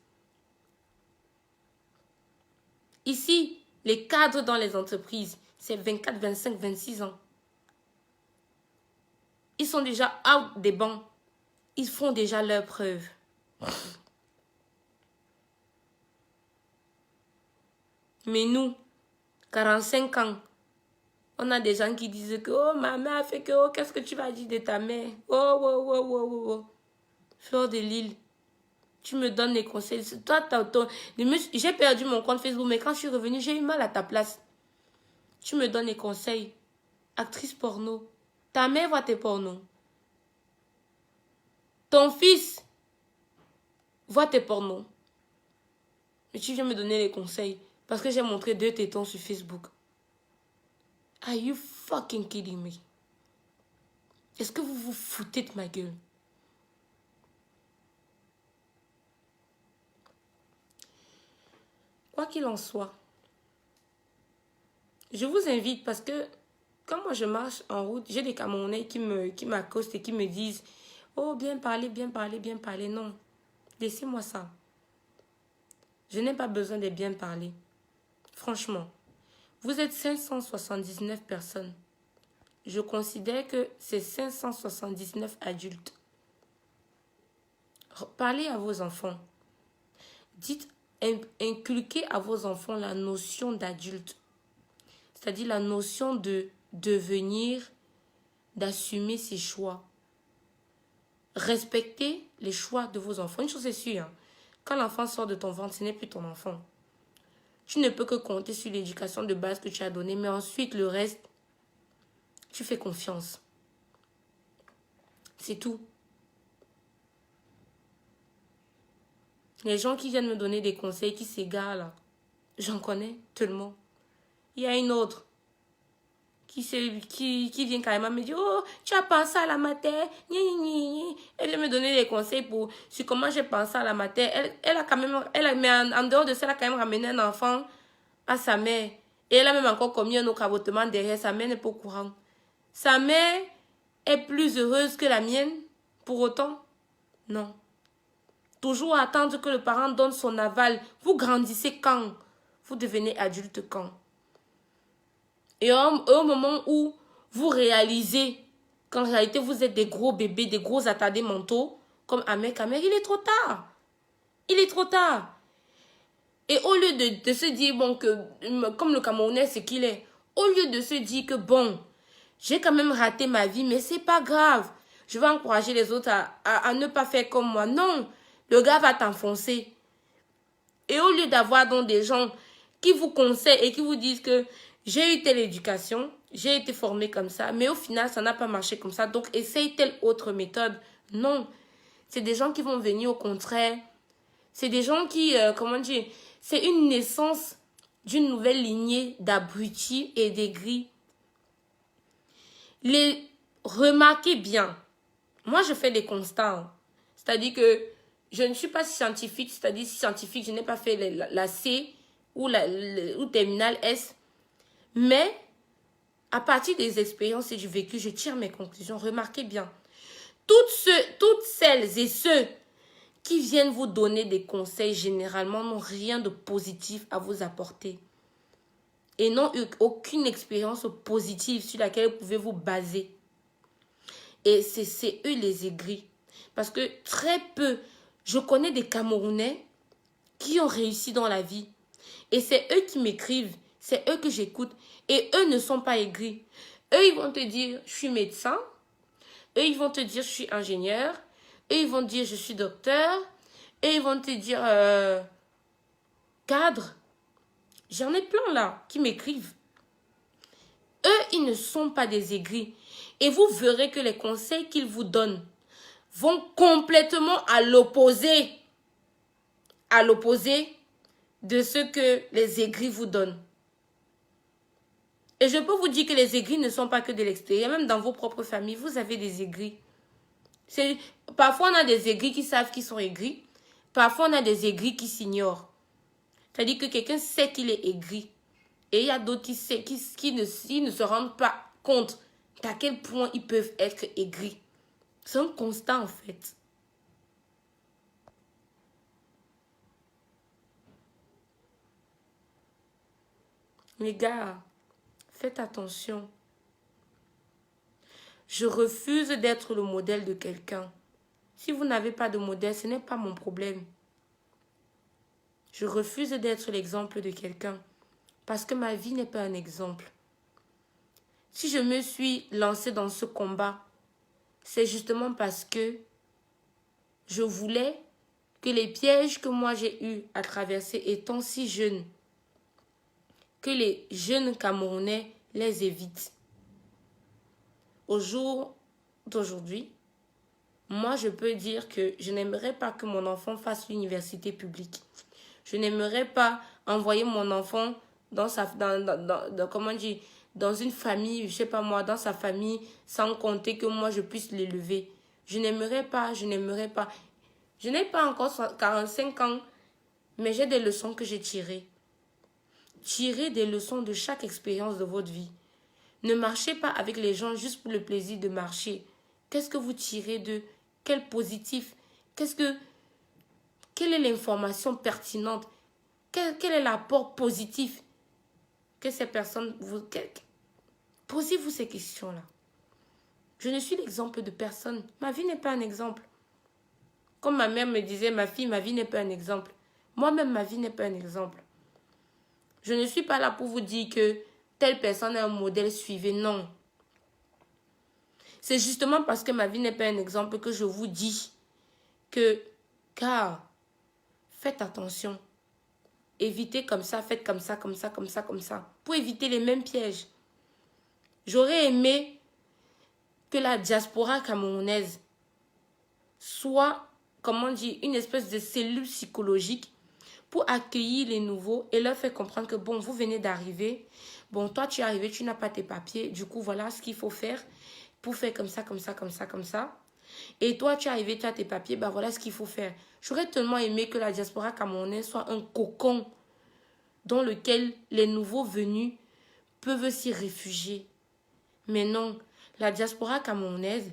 Ici, les cadres dans les entreprises, c'est 24, 25, 26 ans. Ils sont déjà out des bancs. Ils font déjà leurs preuves. Mais nous, 45 ans, on a des gens qui disent que oh, ma mère a fait que oh, qu'est-ce que tu vas dire de ta mère? Oh, oh, oh, oh, oh, oh. Fleur de Lille, tu me donnes des conseils. Toi, j'ai perdu mon compte Facebook, mais quand je suis revenue, j'ai eu mal à ta place. Tu me donnes des conseils. Actrice porno. Ta mère voit tes pornos. Ton fils voit tes pornos. Mais tu viens me donner des conseils parce que j'ai montré 2 tétons sur Facebook. Are you fucking kidding me? Est-ce que vous vous foutez de ma gueule? Quoi qu'il en soit, je vous invite parce que quand moi je marche en route, j'ai des Camerounais qui m'accostent et qui me disent « Oh, bien parler, bien parler, bien parler. » Non, laissez-moi ça. Je n'ai pas besoin de bien parler. Franchement, vous êtes 579 personnes. Je considère que c'est 579 adultes. Parlez à vos enfants. Dites, inculquez à vos enfants la notion d'adulte. C'est-à-dire la notion de devenir, d'assumer ses choix. Respectez les choix de vos enfants. Une chose est sûre, hein, quand l'enfant sort de ton ventre, ce n'est plus ton enfant. Tu ne peux que compter sur l'éducation de base que tu as donnée, mais ensuite, le reste, tu fais confiance. C'est tout. Les gens qui viennent me donner des conseils, qui s'égarent là, j'en connais tellement. Il y a une autre qui vient carrément me dire « Oh, tu as pensé à la matière ?» Elle vient me donner des conseils sur comment j'ai pensé à la matière. Elle a quand même, mais en dehors de ça, elle a quand même ramené un enfant à sa mère. Et elle a même encore commis un autre avortement derrière. Sa mère n'est pas au courant. Sa mère est plus heureuse que la mienne pour autant? Non. Toujours attendre que le parent donne son aval. Vous grandissez quand? Vous devenez adulte quand? Et au moment où vous réalisez qu'en réalité vous êtes des gros bébés, des gros attardés mentaux, comme Amer Kamer, il est trop tard. Il est trop tard. Et au lieu de se dire, bon, que comme le Camerounais, c'est qu'il est, au lieu de se dire que, bon, j'ai quand même raté ma vie, mais c'est pas grave. Je vais encourager les autres à ne pas faire comme moi. Non, le gars va t'enfoncer. Et au lieu d'avoir donc des gens qui vous conseillent et qui vous disent que j'ai eu telle éducation, j'ai été formée comme ça, mais au final, ça n'a pas marché comme ça, donc essaye telle autre méthode. Non, c'est des gens qui vont venir au contraire. C'est des gens qui, comment dire, c'est une naissance d'une nouvelle lignée d'abrutis et d'aigris. Remarquez bien, moi je fais des constats, c'est-à-dire que je ne suis pas scientifique, c'est-à-dire scientifique, je n'ai pas fait la C ou terminale S, mais À partir des expériences et du vécu, je tire mes conclusions. Remarquez bien. Toutes celles et ceux qui viennent vous donner des conseils, généralement, n'ont rien de positif à vous apporter. Et n'ont eu aucune expérience positive sur laquelle vous pouvez vous baser. Et c'est eux les aigris. Parce que très peu, je connais des Camerounais qui ont réussi dans la vie. Et c'est eux qui m'écrivent, c'est eux que j'écoute. Et eux ne sont pas aigris. Eux, ils vont te dire, je suis médecin. Eux, ils vont te dire, je suis ingénieur. Eux, ils vont te dire, je suis docteur. Eux, ils vont te dire, cadre. J'en ai plein là qui m'écrivent. Eux, ils ne sont pas des aigris. Et vous verrez que les conseils qu'ils vous donnent vont complètement à l'opposé de ce que les aigris vous donnent. Et je peux vous dire que les aigris ne sont pas que de l'extérieur. Même dans vos propres familles, vous avez des aigris. Parfois, on a des aigris qui savent qu'ils sont aigris. Parfois, on a des aigris qui s'ignorent. C'est-à-dire que quelqu'un sait qu'il est aigri. Et il y a d'autres qui ne se rendent pas compte d'à quel point ils peuvent être aigris. C'est un constat en fait. Les gars, faites attention. Je refuse d'être le modèle de quelqu'un. Si vous n'avez pas de modèle, ce n'est pas mon problème. Je refuse d'être l'exemple de quelqu'un. Parce que ma vie n'est pas un exemple. Si je me suis lancée dans ce combat, c'est justement parce que je voulais que les pièges que moi j'ai eu à traverser étant si jeune, que les jeunes Camerounais les évitent. Au jour d'aujourd'hui, moi je peux dire que je n'aimerais pas que mon enfant fasse l'université publique. Je n'aimerais pas envoyer mon enfant dans une famille, je sais pas moi, dans sa famille, sans compter que moi je puisse l'élever. Je n'aimerais pas. Je n'ai pas encore 45 ans, mais j'ai des leçons que j'ai tirées. Tirez des leçons de chaque expérience de votre vie. Ne marchez pas avec les gens juste pour le plaisir de marcher. Qu'est-ce que vous tirez d'eux? Quel positif? Quelle est l'information pertinente? Quel est l'apport positif que ces personnes vous... Posez-vous ces questions-là. Je ne suis l'exemple de personne. Ma vie n'est pas un exemple. Comme ma mère me disait, ma fille, ma vie n'est pas un exemple. Moi-même, ma vie n'est pas un exemple. Je ne suis pas là pour vous dire que telle personne est un modèle, suivez. Non. C'est justement parce que ma vie n'est pas un exemple que je vous dis que, car, faites attention. Évitez comme ça, faites comme ça, comme ça, comme ça, comme ça. Pour éviter les mêmes pièges. J'aurais aimé que la diaspora camerounaise soit, comment dire, une espèce de cellule psychologique pour accueillir les nouveaux et leur faire comprendre que, bon, vous venez d'arriver. Bon, toi, tu es arrivé, tu n'as pas tes papiers. Du coup, voilà ce qu'il faut faire pour faire comme ça, comme ça, comme ça, comme ça. Et toi, tu es arrivé, tu as tes papiers, ben voilà ce qu'il faut faire. J'aurais tellement aimé que la diaspora camerounaise soit un cocon dans lequel les nouveaux venus peuvent s'y réfugier. Mais non, la diaspora camerounaise,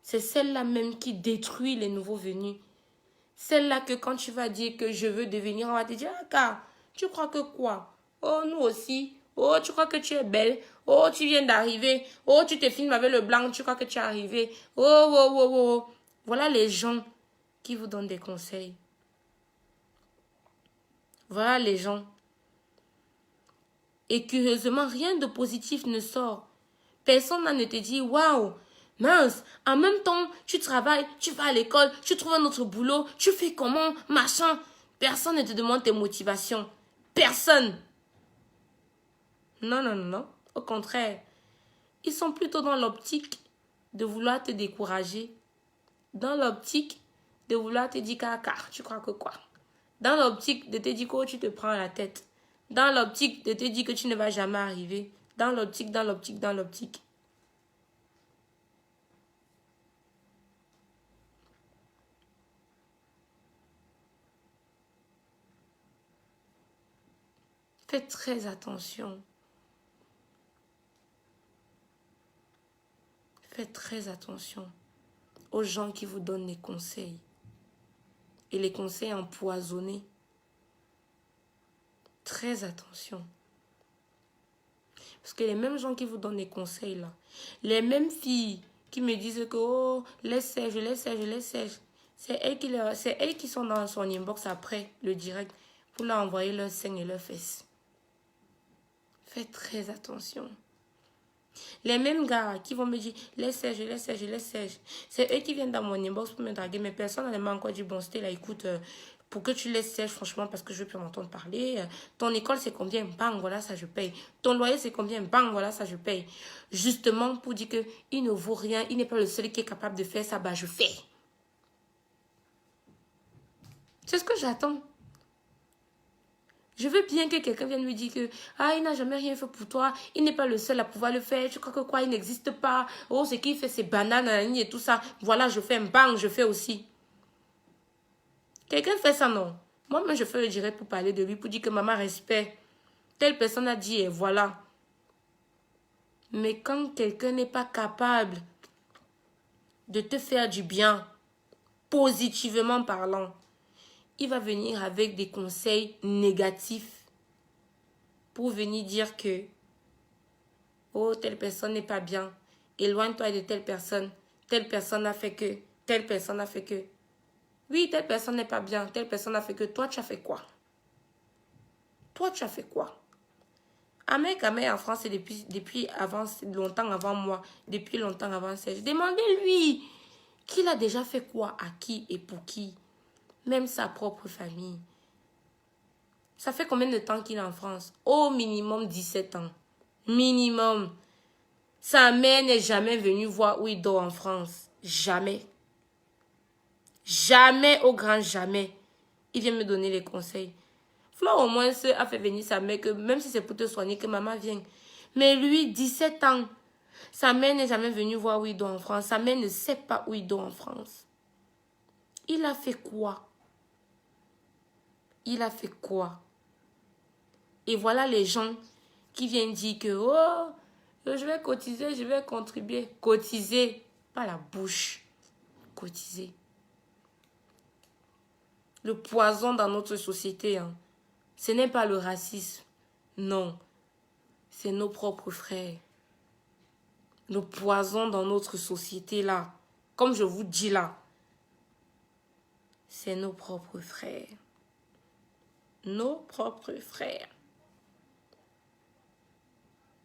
c'est celle-là même qui détruit les nouveaux venus. Celle-là que quand tu vas dire que je veux devenir, on va te dire, ah, car, tu crois que quoi? Oh, nous aussi. Oh, tu crois que tu es belle? Oh, tu viens d'arriver. Oh, tu te filmes avec le blanc, tu crois que tu es arrivé. Oh, oh, oh, oh, oh. Voilà les gens qui vous donnent des conseils. Voilà les gens. Et curieusement, rien de positif ne sort. Personne ne te dit, waouh, mince, en même temps, tu travailles, tu vas à l'école, tu trouves un autre boulot, tu fais comment, machin. Personne ne te demande tes motivations. Personne. Non, non, non, non. Au contraire, ils sont plutôt dans l'optique de vouloir te décourager. Dans l'optique de vouloir te dire, car, tu crois que quoi? Dans l'optique de te dire que tu te prends la tête. Dans l'optique de te dire que tu ne vas jamais arriver. Dans l'optique, dans l'optique, dans l'optique. Faites très attention. Faites très attention aux gens qui vous donnent des conseils. Et les conseils empoisonnés. Très attention. Parce que les mêmes gens qui vous donnent des conseils là, les mêmes filles qui me disent que oh, laisse sèche, c'est elles qui sont dans son inbox après le direct pour leur envoyer leurs seins et leurs fesses. Faites très attention. Les mêmes gars qui vont me dire laisse sèche, c'est eux qui viennent dans mon inbox pour me draguer, mais personne ne m'a encore dit bon c'était là écoute pour que tu laisses sèche franchement parce que je veux plus entendre parler. Ton école c'est combien? Bang, voilà ça je paye. Ton loyer c'est combien? Bang, voilà ça je paye. Justement pour dire que il ne vaut rien, il n'est pas le seul qui est capable de faire ça, bah je fais. C'est ce que j'attends. Je veux bien que quelqu'un vienne me dire que ah, il n'a jamais rien fait pour toi, il n'est pas le seul à pouvoir le faire, tu crois que quoi, il n'existe pas. Oh, ce qu'il fait, c'est banane et tout ça. Voilà, je fais un bang, je fais aussi. Quelqu'un fait ça, non? Moi-même, je fais le direct pour parler de lui, pour dire que maman respect. Telle personne a dit et voilà. Mais quand quelqu'un n'est pas capable de te faire du bien, positivement parlant, il va venir avec des conseils négatifs pour venir dire que oh, telle personne n'est pas bien, éloigne-toi de telle personne a fait que, telle personne a fait que. Oui, telle personne n'est pas bien, telle personne a fait que. Toi, tu as fait quoi? Toi, tu as fait quoi? Ahmed en France, c'est depuis avant, longtemps avant moi, depuis longtemps avant Serge. Demandez-lui qu'il a déjà fait quoi, à qui et pour qui. Même sa propre famille. Ça fait combien de temps qu'il est en France? Au minimum 17 ans. Minimum. Sa mère n'est jamais venue voir où il dort en France. Jamais. Jamais, au grand jamais. Il vient me donner les conseils. Flo, au moins, a fait venir sa mère, que même si c'est pour te soigner, que maman vienne. Mais lui, 17 ans, sa mère n'est jamais venue voir où il dort en France. Sa mère ne sait pas où il dort en France. Il a fait quoi? Il a fait quoi? Et voilà les gens qui viennent dire que, oh, je vais cotiser, je vais contribuer. Cotiser, pas la bouche. Cotiser. Le poison dans notre société, hein, ce n'est pas le racisme. Non, c'est nos propres frères. Le poison dans notre société, là, comme je vous dis là, c'est nos propres frères. Nos propres frères.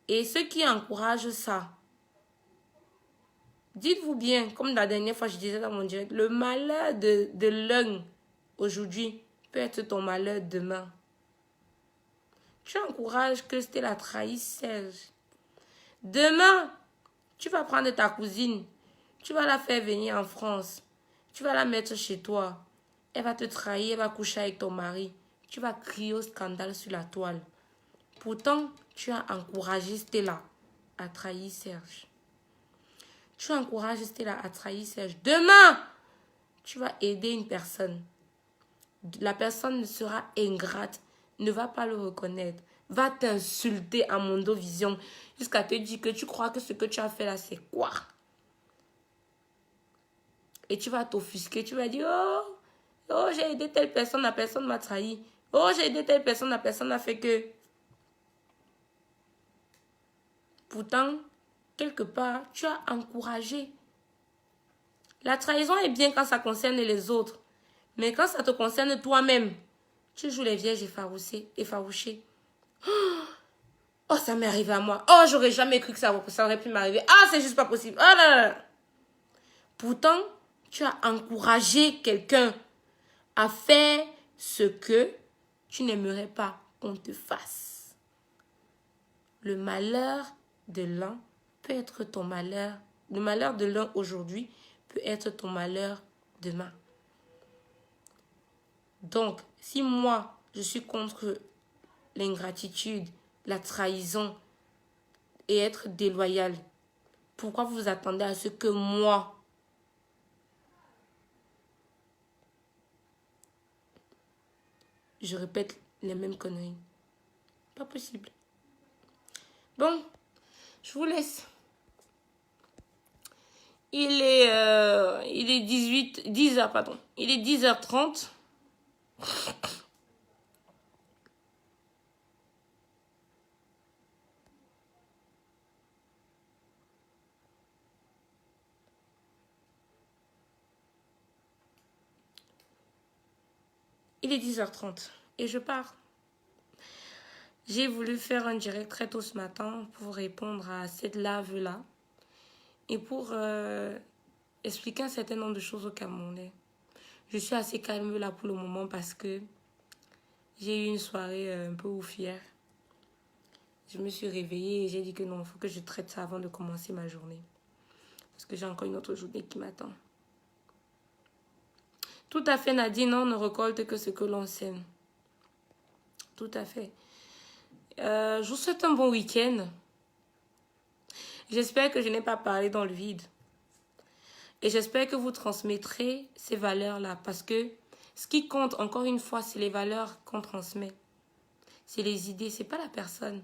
Et ceux qui encouragent ça, dites-vous bien, comme la dernière fois je disais dans mon direct, le malheur de l'un aujourd'hui peut être ton malheur demain. Tu encourages que Stella trahisse Serge. Demain, tu vas prendre ta cousine, tu vas la faire venir en France, tu vas la mettre chez toi, elle va te trahir, elle va coucher avec ton mari, tu vas crier au scandale sur la toile. Pourtant, tu as encouragé Stella à trahir Serge. Tu encourages Stella à trahir Serge. Demain, tu vas aider une personne. La personne sera ingrate, ne va pas le reconnaître, va t'insulter à Mondovision jusqu'à te dire que tu crois que ce que tu as fait là, c'est quoi? Et tu vas t'offusquer, tu vas dire, oh, j'ai aidé telle personne, la personne m'a trahi. Oh, j'ai aidé telle personne, la personne a fait que... Pourtant, quelque part, tu as encouragé. La trahison est bien quand ça concerne les autres. Mais quand ça te concerne toi-même, tu joues les vierges effarouchées. Oh, ça m'est arrivé à moi. Oh, j'aurais jamais cru que ça aurait pu m'arriver. Ah, c'est juste pas possible. Oh là là. Pourtant, tu as encouragé quelqu'un à faire ce que tu n'aimerais pas qu'on te fasse. Le malheur de l'un peut être ton malheur. Le malheur de l'un aujourd'hui peut être ton malheur demain. Donc, si moi, je suis contre l'ingratitude, la trahison et être déloyal, pourquoi vous attendez à ce que moi, je répète les mêmes conneries? Pas possible. Bon, je vous laisse. Il est 10h, pardon. Il est 10h30. Il est 10h30 et je pars. J'ai voulu faire un direct très tôt ce matin pour répondre à cette lave-là et pour expliquer un certain nombre de choses au Camerounais. Je suis assez calme là pour le moment parce que j'ai eu une soirée un peu ouf hier. Je me suis réveillée et j'ai dit que non, il faut que je traite ça avant de commencer ma journée. Parce que j'ai encore une autre journée qui m'attend. Tout à fait, Nadine, on ne récolte que ce que l'on sème. Tout à fait. Je vous souhaite un bon week-end. J'espère que je n'ai pas parlé dans le vide. Et j'espère que vous transmettrez ces valeurs-là. Parce que ce qui compte, encore une fois, c'est les valeurs qu'on transmet. C'est les idées, c'est pas la personne.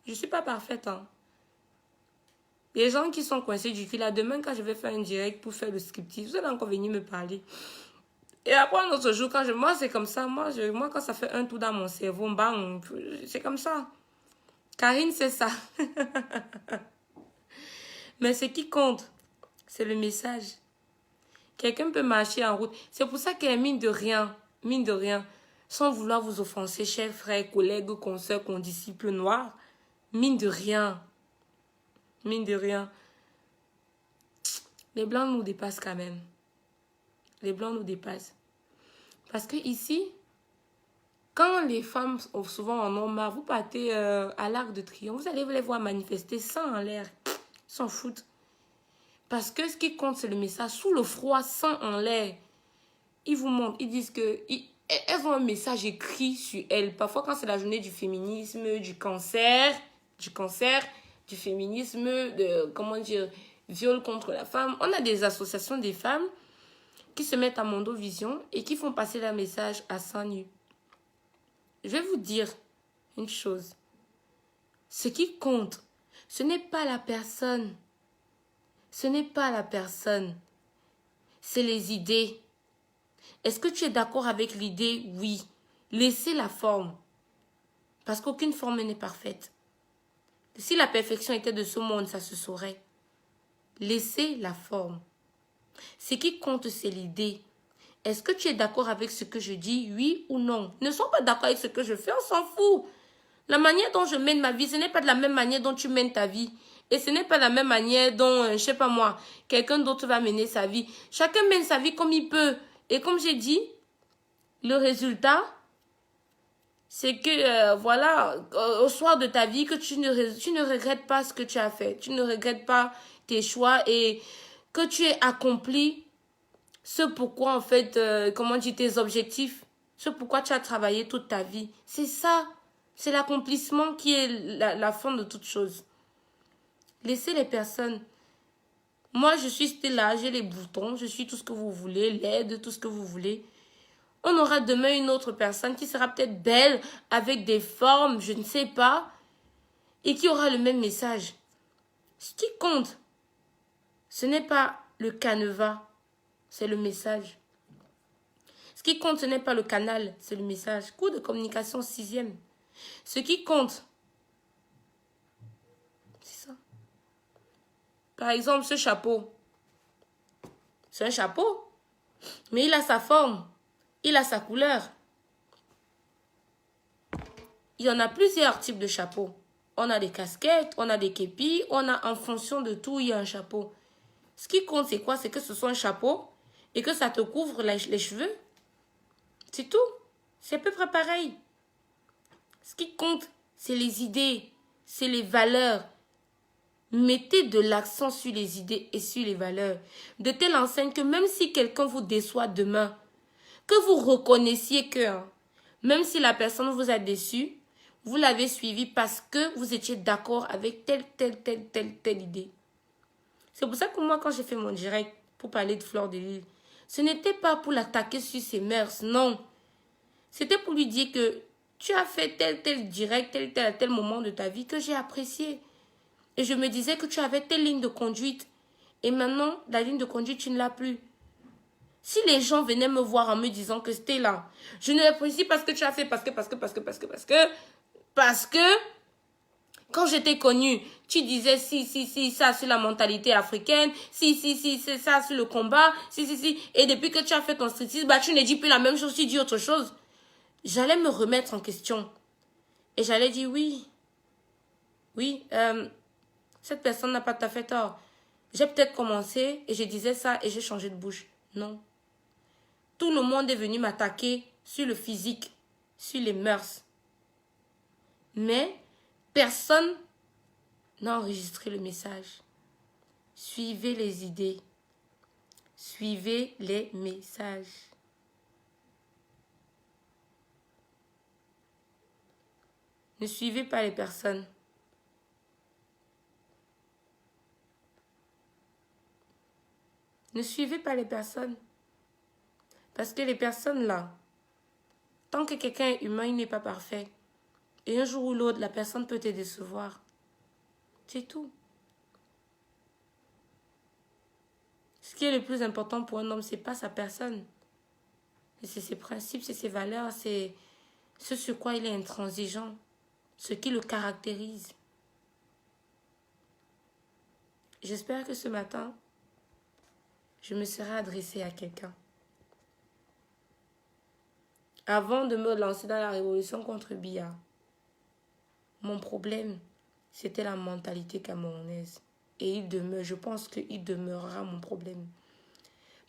Je ne suis pas parfaite. Hein. Les gens qui sont coincés du cul, là, demain, quand je vais faire un direct pour faire le scriptif, vous allez encore venir me parler. Et après, un autre jour, moi, c'est comme ça. Moi, quand ça fait un tour dans mon cerveau, bang, c'est comme ça. Karine, c'est ça. Mais ce qui compte, c'est le message. Quelqu'un peut marcher en route. C'est pour ça que mine de rien, sans vouloir vous offenser, chers frères, collègues, consoeurs, condisciples noirs, mine de rien, les Blancs nous dépassent quand même. Les Blancs nous dépassent. Parce que ici, quand les femmes souvent en ont marre, vous partez à l'Arc de Triomphe, vous allez les voir manifester sans en l'air. Ils s'en foutent. Parce que ce qui compte, c'est le message. Sous le froid, sans en l'air, ils vous montrent, ils disent que elles ont un message écrit sur elles. Parfois, quand c'est la journée du féminisme, du cancer, du féminisme, viol contre la femme, on a des associations des femmes qui se mettent à Mondovision et qui font passer leur message à 100 nus. Je vais vous dire une chose. Ce qui compte, ce n'est pas la personne. Ce n'est pas la personne. C'est les idées. Est-ce que tu es d'accord avec l'idée? Oui. Laissez la forme. Parce qu'aucune forme n'est parfaite. Si la perfection était de ce monde, ça se saurait. Laissez la forme. Ce qui compte, c'est l'idée. Est-ce que tu es d'accord avec ce que je dis? Oui ou non? Ne sois pas d'accord avec ce que je fais, on s'en fout. La manière dont je mène ma vie, ce n'est pas de la même manière dont tu mènes ta vie. Et ce n'est pas la même manière dont, je sais pas moi, quelqu'un d'autre va mener sa vie. Chacun mène sa vie comme il peut. Et comme j'ai dit, le résultat, c'est que, au soir de ta vie, que tu ne regrettes pas ce que tu as fait. Tu ne regrettes pas tes choix et que tu aies accompli ce pourquoi, en fait, tes objectifs, ce pourquoi tu as travaillé toute ta vie. C'est ça. C'est l'accomplissement qui est la fin de toute chose. Laissez les personnes. Moi, je suis Stella, j'ai les boutons, je suis tout ce que vous voulez, l'aide, tout ce que vous voulez. On aura demain une autre personne qui sera peut-être belle, avec des formes, je ne sais pas, et qui aura le même message. Ce qui compte, ce n'est pas le canevas, c'est le message. Ce qui compte, ce n'est pas le canal, c'est le message. Cours de communication 6e. Ce qui compte, c'est ça. Par exemple, ce chapeau. C'est un chapeau, mais il a sa forme, il a sa couleur. Il y en a plusieurs types de chapeaux. On a des casquettes, on a des képis, on a en fonction de tout, il y a un chapeau. Ce qui compte, c'est quoi? C'est que ce soit un chapeau et que ça te couvre les cheveux. C'est tout. C'est à peu près pareil. Ce qui compte, c'est les idées, c'est les valeurs. Mettez de l'accent sur les idées et sur les valeurs. De telle enseigne que même si quelqu'un vous déçoit demain, que vous reconnaissiez que, même si la personne vous a déçu, vous l'avez suivi parce que vous étiez d'accord avec telle idée. C'est pour ça que moi, quand j'ai fait mon direct pour parler de Fleur de Lys, ce n'était pas pour l'attaquer sur ses mœurs, non. C'était pour lui dire que tu as fait tel direct, tel moment de ta vie que j'ai apprécié. Et je me disais que tu avais telle ligne de conduite Et maintenant, la ligne de conduite, tu ne l'as plus. Si les gens venaient me voir en me disant que c'était là, je ne l'apprécie parce que tu as fait, parce que, quand je t'ai connu, tu disais si, ça sur la mentalité africaine, si, c'est ça sur le combat, si. Et depuis que tu as fait ton striptease, bah, tu ne dis plus la même chose, tu dis autre chose. J'allais me remettre en question. Et j'allais dire oui, cette personne n'a pas tout à fait tort. J'ai peut-être commencé et je disais ça et j'ai changé de bouche. Non. Tout le monde est venu m'attaquer sur le physique, sur les mœurs. Mais personne n'a enregistré le message. Suivez les idées. Suivez les messages. Ne suivez pas les personnes. Ne suivez pas les personnes. Parce que les personnes là, tant que quelqu'un est humain, il n'est pas parfait. Et un jour ou l'autre, la personne peut te décevoir. C'est tout. Ce qui est le plus important pour un homme, ce n'est pas sa personne. C'est ses principes, c'est ses valeurs, c'est ce sur quoi il est intransigeant, ce qui le caractérise. J'espère que ce matin, je me serai adressée à quelqu'un. Avant de me lancer dans la révolution contre Biya, mon problème, c'était la mentalité camerounaise. Et il demeure, je pense qu'il demeurera mon problème.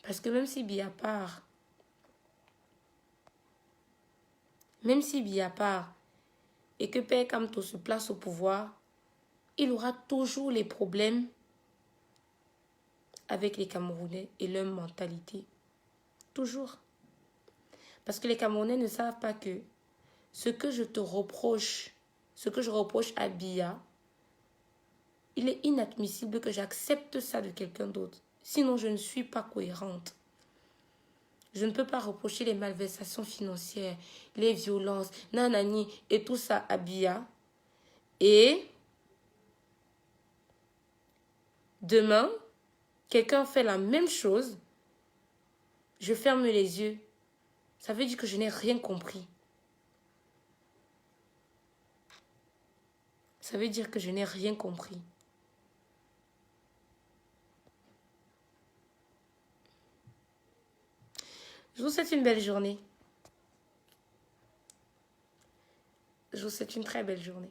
Parce que même si Biya part, et que Père Kamto se place au pouvoir, il aura toujours les problèmes avec les Camerounais et leur mentalité. Toujours. Parce que les Camerounais ne savent pas que ce que je reproche à Biya, il est inadmissible que j'accepte ça de quelqu'un d'autre. Sinon, je ne suis pas cohérente. Je ne peux pas reprocher les malversations financières, les violences, nanani et tout ça à Biya. Et demain, quelqu'un fait la même chose, je ferme les yeux. Ça veut dire que je n'ai rien compris. Ça veut dire que je n'ai rien compris. Je vous souhaite une belle journée. Je vous souhaite une très belle journée.